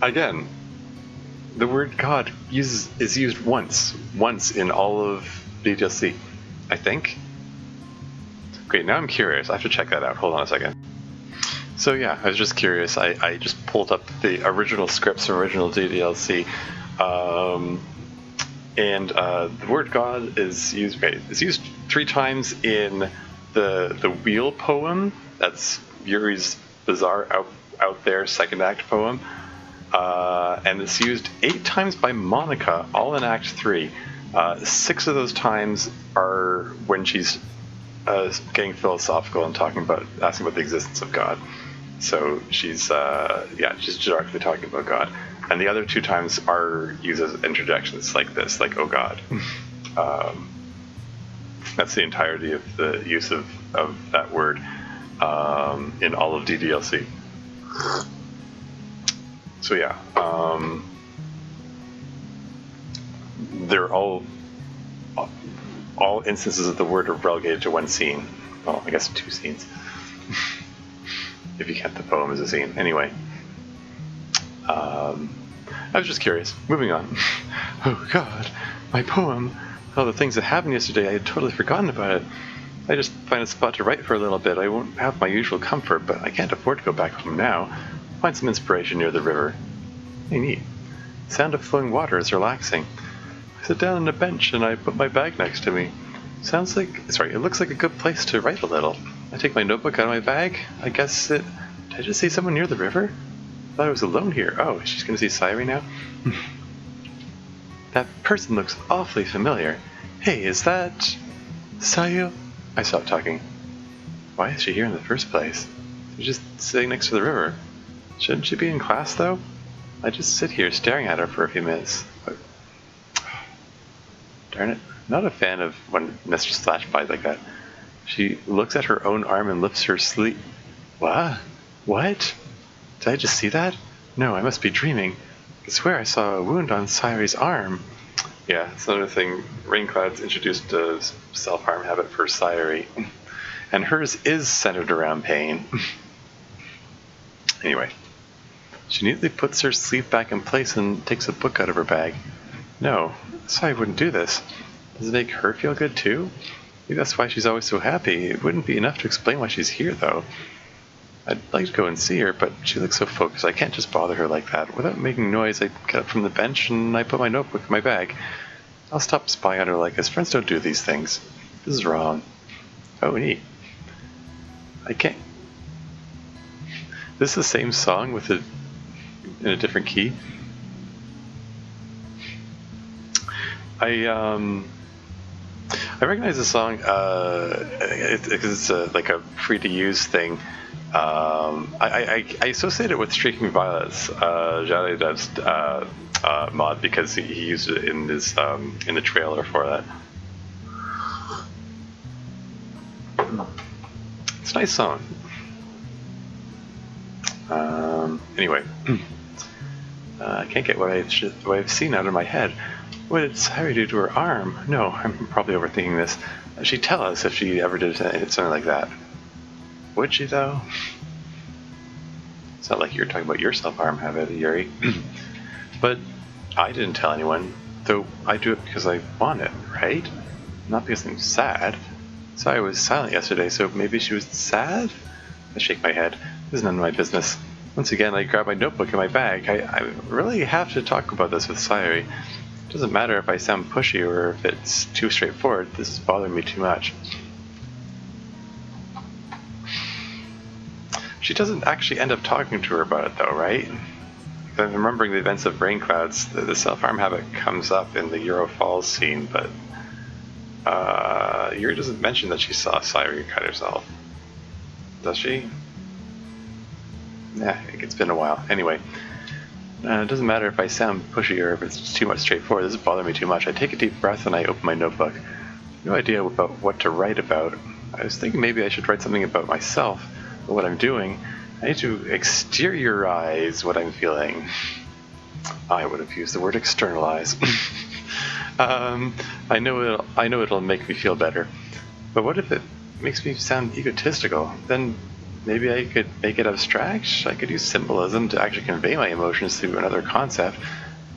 again, the word God is used once in all of DDLC, I think. Great, now I'm curious. I have to check that out. Hold on a second. So yeah, I was just curious. I just pulled up the original scripts from original DDLC, and the word God is used. Right, it's used 3 times in the Wheel poem. That's Yuri's bizarre out there second act poem, and it's used 8 times by Monica, all in Act 3. 6 of those times are when she's getting philosophical and asking about the existence of God. So she's directly talking about God, and the other 2 times are used as interjections like this, like "Oh God." That's the entirety of the use of that word in all of DDLC. So yeah, they're all instances of the word are relegated to 1 scene. Well, I guess 2 scenes. If you count the poem as a scene. Anyway. I was just curious. Moving on. Oh god, my poem. All the things that happened yesterday, I had totally forgotten about it. I just find a spot to write for a little bit. I won't have my usual comfort, but I can't afford to go back home now. Find some inspiration near the river. Hey, neat. The sound of flowing water is relaxing. I sit down on a bench and I put my bag next to me. It looks like a good place to write a little. I take my notebook out of my bag. Did I just see someone near the river? I thought I was alone here. Oh, she's gonna see Sairi now? That person looks awfully familiar. Hey, is that Sayu? I stopped talking. Why is she here in the first place? She's just sitting next to the river. Shouldn't she be in class, though? I just sit here staring at her for a few minutes. But... darn it. Not a fan of when Mr. Slash by like that. She looks at her own arm and lifts her sleeve. What? What? Did I just see that? No, I must be dreaming. I swear I saw a wound on Sairi's arm. Yeah, it's another thing. Raincloud's introduced a self-harm habit for Sairi. And hers is centered around pain. Anyway. She neatly puts her sleeve back in place and takes a book out of her bag. No, Sairi wouldn't do this. Does it make her feel good too? Maybe that's why she's always so happy. It wouldn't be enough to explain why she's here, though. I'd like to go and see her, but she looks so focused. I can't just bother her like that. Without making noise, I get up from the bench and I put my notebook in my bag. I'll stop spying on her like this. Friends don't do these things. This is wrong. Oh, neat. I can't... This is the same song in a different key. I recognize the song because it's like a free-to-use thing. I associate it with Streaking Violets, Jade Dev's mod, because he used it in the trailer for that. It's a nice song. Anyway, I can't get what I've seen out of my head. What did Sairi do to her arm? No, I'm probably overthinking this. She'd tell us if she ever did something like that. Would she, though? It's not like you're talking about your self-harm habit, Yuri. But I didn't tell anyone, though I do it because I want it, right? Not because I'm sad. Sairi was silent yesterday, so maybe she was sad? I shake my head. This is none of my business. Once again, I grab my notebook in my bag. I really have to talk about this with Sayuri. It doesn't matter if I sound pushy or if it's too straightforward. This is bothering me too much. She doesn't actually end up talking to her about it though, right? I'm remembering the events of Rain Clouds. The self-harm habit comes up in the Euro Falls scene, but Yuri doesn't mention that she saw Sayuri cut herself. Does she? Yeah, it's been a while. Anyway, it doesn't matter if I sound pushy or if it's too much straightforward. This is bothering me too much. I take a deep breath and I open my notebook. No idea about what to write about. I was thinking maybe I should write something about myself, or what I'm doing. I need to exteriorize what I'm feeling. I would have used the word externalize. I know it'll make me feel better. But what if it makes me sound egotistical? Then maybe I could make it abstract. I could use symbolism to actually convey my emotions through another concept.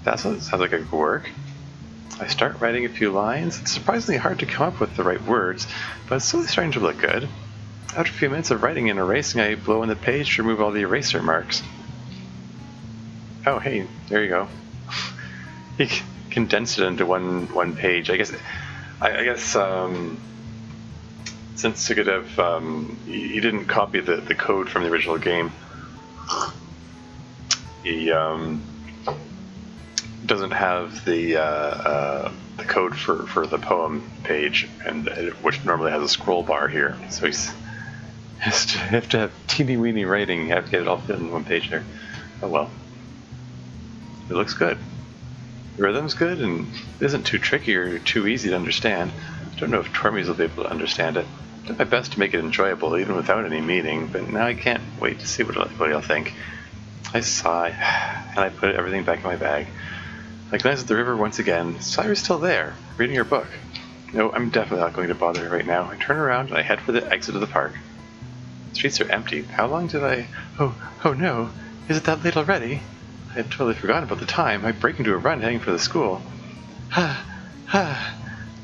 That sounds like it could work. I start writing a few lines. It's surprisingly hard to come up with the right words, but it's slowly starting to look good. After a few minutes of writing and erasing, I blow on the page to remove all the eraser marks. Oh, hey, there you go. He condensed it into one page. I guess since he didn't copy the code from the original game, he doesn't have the code for the poem page, and which normally has a scroll bar here. So he's have to have teeny weeny writing. You have to get it all fit in one page there. Oh well. It looks good. The rhythm's good, and it isn't too tricky or too easy to understand. I don't know if Tormies will be able to understand it. I did my best to make it enjoyable, even without any meaning, but now I can't wait to see what he'll think. I sigh, and I put everything back in my bag. I glance at the river once again. Sayuri's still there, reading her book. No, I'm definitely not going to bother her right now. I turn around and I head for the exit of the park. The streets are empty. How long did I... Oh no. Is it that late already? I had totally forgotten about the time. I break into a run heading for the school. Well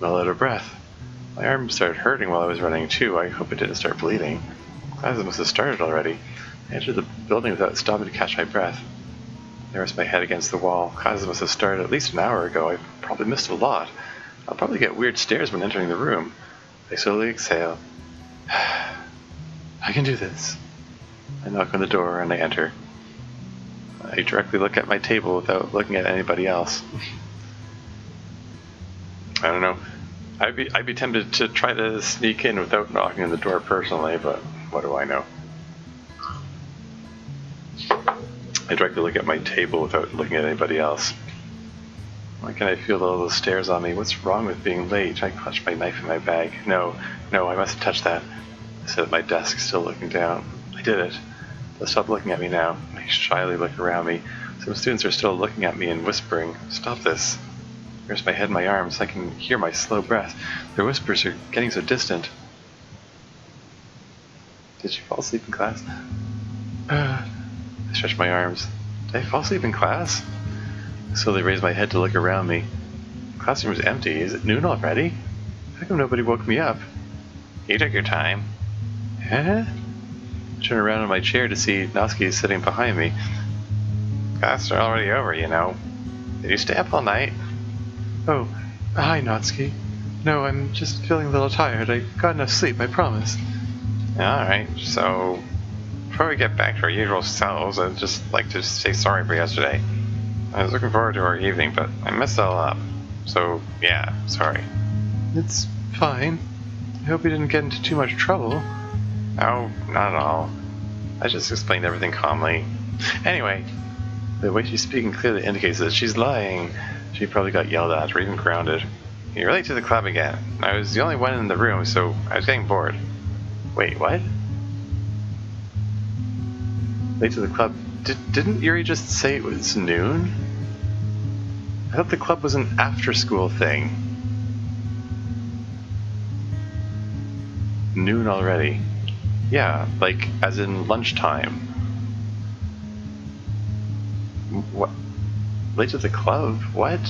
out of breath. My arm started hurting while I was running too. I hope it didn't start bleeding. Classes must have started already. I entered the building without stopping to catch my breath. I rest my head against the wall. Classes must have started at least an hour ago. I probably missed a lot. I'll probably get weird stares when entering the room. I slowly exhale. I can do this. I knock on the door and I enter. I directly look at my table without looking at anybody else. I don't know. I'd be tempted to try to sneak in without knocking on the door personally, but what do I know? I directly look at my table without looking at anybody else. Why can't I feel all those stares on me? What's wrong with being late? I clutch my knife in my bag. No, I mustn't touch that. I sit at my desk, still looking down. I did it. They'll stop looking at me now. I shyly look around me. Some students are still looking at me and whispering, "Stop this." I rest my head in my arms. I can hear my slow breath. Their whispers are getting so distant. Did she fall asleep in class? I stretch my arms. Did I fall asleep in class? I slowly raise my head to look around me. The classroom is empty. Is it noon already? How come nobody woke me up? You took your time. Huh? I turn around in my chair to see Natsuki sitting behind me. Classes are already over, you know. Did you stay up all night? Oh, hi Natsuki. No, I'm just feeling a little tired. I got enough sleep, I promise. Alright, so before we get back to our usual selves, I'd just like to say sorry for yesterday. I was looking forward to our evening, but I messed it all up. So, yeah, sorry. It's fine. I hope you didn't get into too much trouble. Oh, not at all. I just explained everything calmly. Anyway, the way she's speaking clearly indicates that she's lying. She probably got yelled at or even grounded. You're late to the club again. I was the only one in the room, so I was getting bored. Wait, what? Late to the club? Didn't Yuri just say it was noon? I thought the club was an after-school thing. Noon already. Yeah, like as in lunchtime. What? Late to the club? What?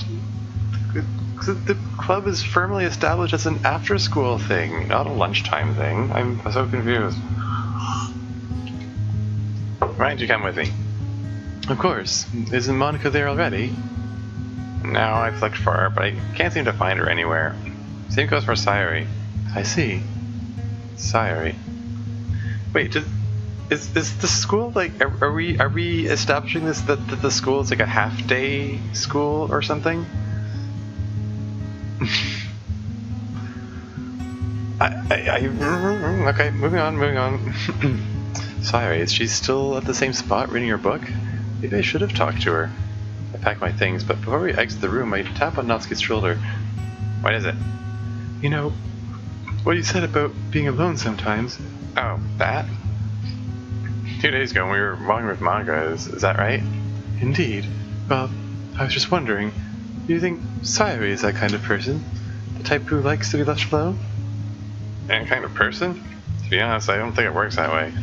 The club is firmly established as an after-school thing, not a lunchtime thing. I'm so confused. Why don't you come with me? Of course. Isn't Monica there already? No, I've looked for her, but I can't seem to find her anywhere. Same goes for Sayuri. I see. Sayuri. Wait, is the school like? Are we establishing this that the school is like a half-day school or something? Okay, moving on. Sayuri, is she still at the same spot reading her book? Maybe I should have talked to her. I pack my things, but before we exit the room, I tap on Natsuki's shoulder. What is it? You know, what you said about being alone sometimes. Oh, that? 2 days ago when we were walking with Monica, is that right? Indeed. Well, I was just wondering, do you think Sayuri is that kind of person? The type who likes to be left alone? That kind of person? To be honest, I don't think it works that way.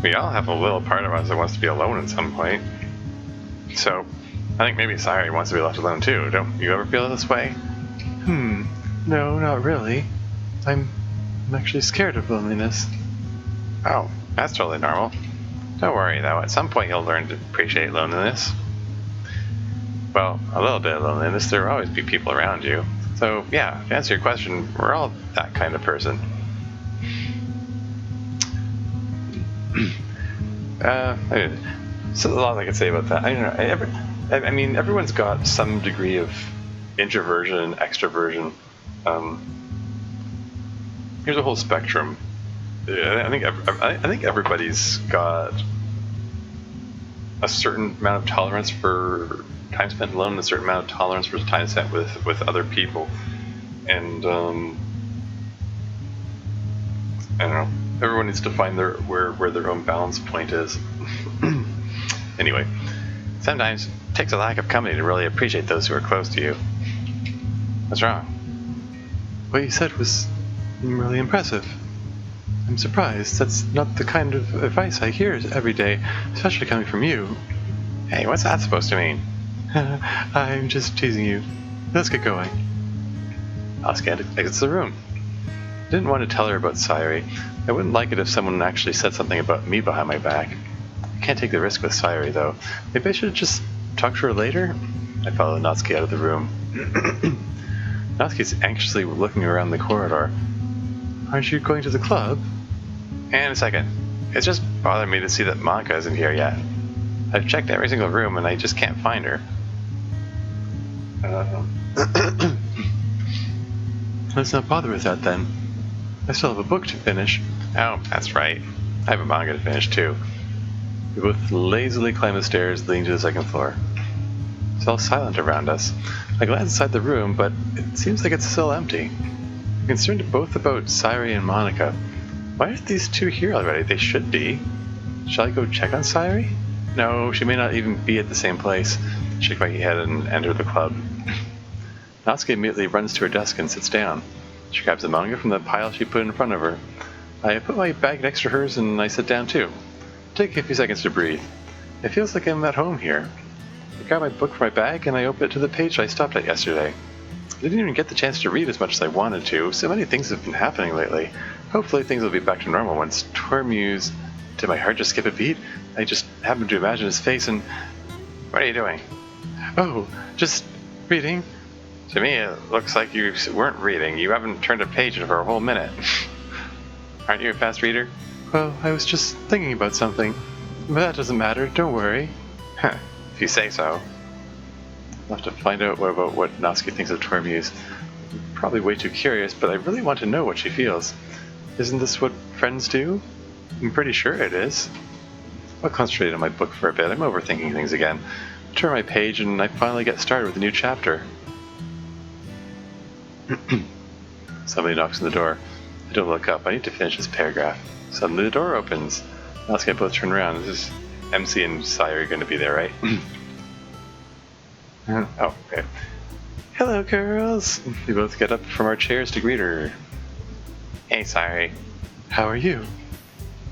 We all have a little part of us that wants to be alone at some point. So, I think maybe Sayuri wants to be left alone too. Don't you ever feel this way? No, not really. I'm actually scared of loneliness. Oh, that's totally normal. Don't worry though, at some point you'll learn to appreciate loneliness. Well, a little bit of loneliness, there will always be people around you. So yeah, to answer your question, we're all that kind of person. So a lot I could say about that. I don't know. I mean, everyone's got some degree of introversion, extroversion. Here's a whole spectrum. I think everybody's got a certain amount of tolerance for time spent alone, and a certain amount of tolerance for time spent with other people, and I don't know. Everyone needs to find where their own balance point is. Anyway, sometimes it takes a lack of company to really appreciate those who are close to you. What's wrong? What you said was really impressive. I'm surprised. That's not the kind of advice I hear every day, especially coming from you. Hey, what's that supposed to mean? I'm just teasing you. Let's get going. Asuka exits the room. I didn't want to tell her about Sayuri. I wouldn't like it if someone actually said something about me behind my back. I can't take the risk with Sayuri, though. Maybe I should just talk to her later? I followed Natsuki out of the room. Natsuki's anxiously looking around the corridor. Aren't you going to the club? And a second. It's just bothering me to see that Monica isn't here yet. I've checked every single room and I just can't find her. Let's not bother with that then. I still have a book to finish. Oh, that's right. I have a manga to finish too. We both lazily climb the stairs leading to the second floor. It's all silent around us. I glance inside the room, but it seems like it's still empty. I'm concerned both about Sayuri and Monica. Why aren't these two here already? They should be. Shall I go check on Sayuri? No, she may not even be at the same place. Shake my head and enter the club. Natsuki immediately runs to her desk and sits down. She grabs a manga from the pile she put in front of her. I put my bag next to hers and I sit down too. Take a few seconds to breathe. It feels like I'm at home here. I grab my book from my bag and I open it to the page I stopped at yesterday. I didn't even get the chance to read as much as I wanted to. So many things have been happening lately. Hopefully things will be back to normal once Tormuse... Did my heart just skip a beat? I just happened to imagine his face and... What are you doing? Oh, just reading. To me, it looks like you weren't reading. You haven't turned a page in for a whole minute. Aren't you a fast reader? Well, I was just thinking about something. But that doesn't matter, don't worry. Huh, if you say so. I'll have to find out about what Natsuki thinks of Tormuse. I'm probably way too curious, but I really want to know what she feels. Isn't this what friends do? I'm pretty sure it is. I'll concentrate on my book for a bit. I'm overthinking things again. Turn my page and I finally get started with a new chapter. Somebody knocks on the door. I don't look up. I need to finish this paragraph. Suddenly the door opens. Natsuki and I both turn around. This is MC and Sayuri going to be there, right? Oh, okay. Hello, girls. We both get up from our chairs to greet her. Hey, Sayuri. How are you?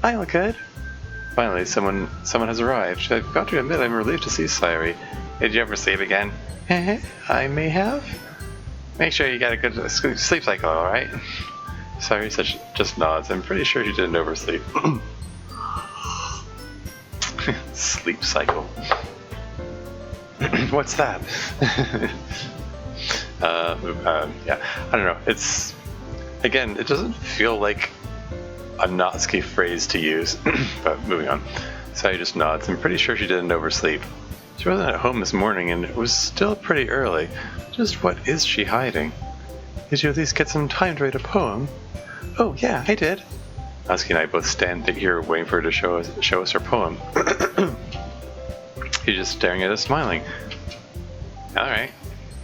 I look good. Finally, someone has arrived. I've got to admit I'm relieved to see Sayuri. Did you ever sleep again? I may have. Make sure you get a good sleep cycle, alright? Sayuri just nods. I'm pretty sure she didn't oversleep. Sleep cycle. What's that? Yeah, I don't know. It's, again, it doesn't feel like a Natsuki phrase to use, but moving on. Sayu just nods. I'm pretty sure she didn't oversleep. She wasn't at home this morning, and it was still pretty early. Just what is she hiding? Did you at least get some time to write a poem? Oh, yeah, I did. Natsuki and I both stand here waiting for her to show us her poem. He's just staring at us, smiling. Alright.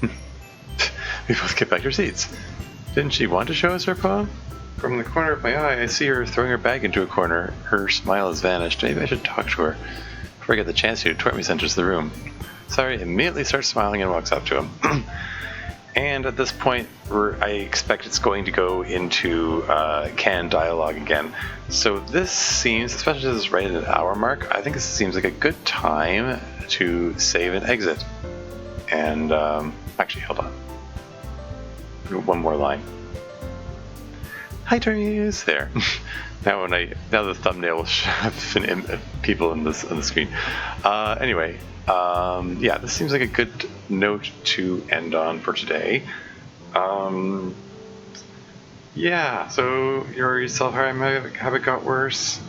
We both get back to our seats. Didn't she want to show us her poem? From the corner of my eye, I see her throwing her bag into a corner. Her smile has vanished. Maybe I should talk to her. Before I get the chance to, Tortmis enters the room. Sayu immediately starts smiling and walks up to him. And at this point, I expect it's going to go into canon dialogue again. So this seems, especially as it's right at an hour mark, I think this seems like a good time to save and exit. And actually, hold on. One more line. Hi, Tortmis. There. Now the thumbnail will have people on the screen. Anyway, yeah, this seems like a good note to end on for today. Yeah, so your self-harm habit got worse.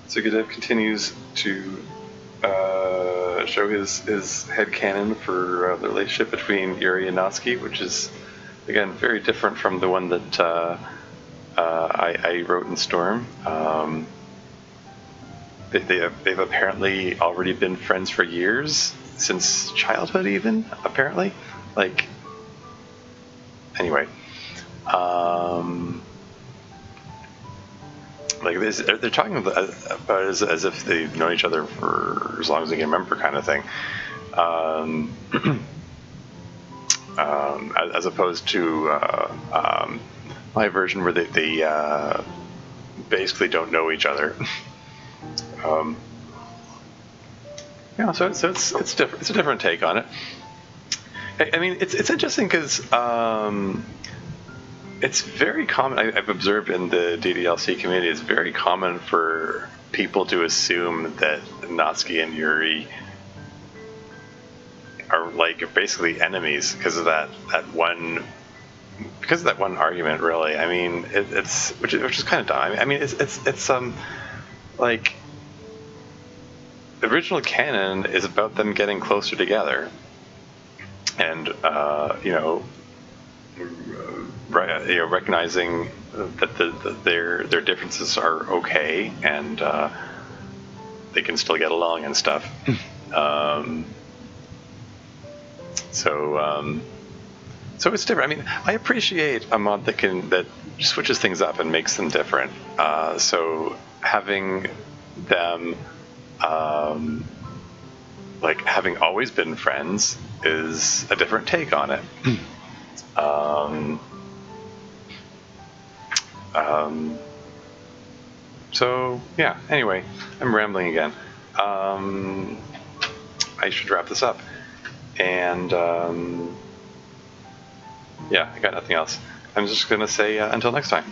Sukadev continues to show his headcanon for the relationship between Yuri and Natsuki, which is, again, very different from the one that I wrote in Storm. They've apparently already been friends for years, since childhood even, apparently. Like, anyway. Like this, they're talking about it as if they've known each other for as long as they can remember, kind of thing. As opposed to my version where they basically don't know each other. Yeah, so it's different. It's a different take on it. I mean, it's interesting because it's very common. I've observed in the DDLC community, it's very common for people to assume that Natsuki and Yuri are like basically enemies because of that one argument. Really, I mean, it's which is kind of dumb. I mean, it's like the original canon is about them getting closer together, and recognizing that their differences are okay and they can still get along and stuff. So it's different. I mean, I appreciate a mod that switches things up and makes them different. So having them like having always been friends is a different take on it. So yeah, anyway, I'm rambling again. I should wrap this up. And yeah, I got nothing else. I'm just gonna say until next time.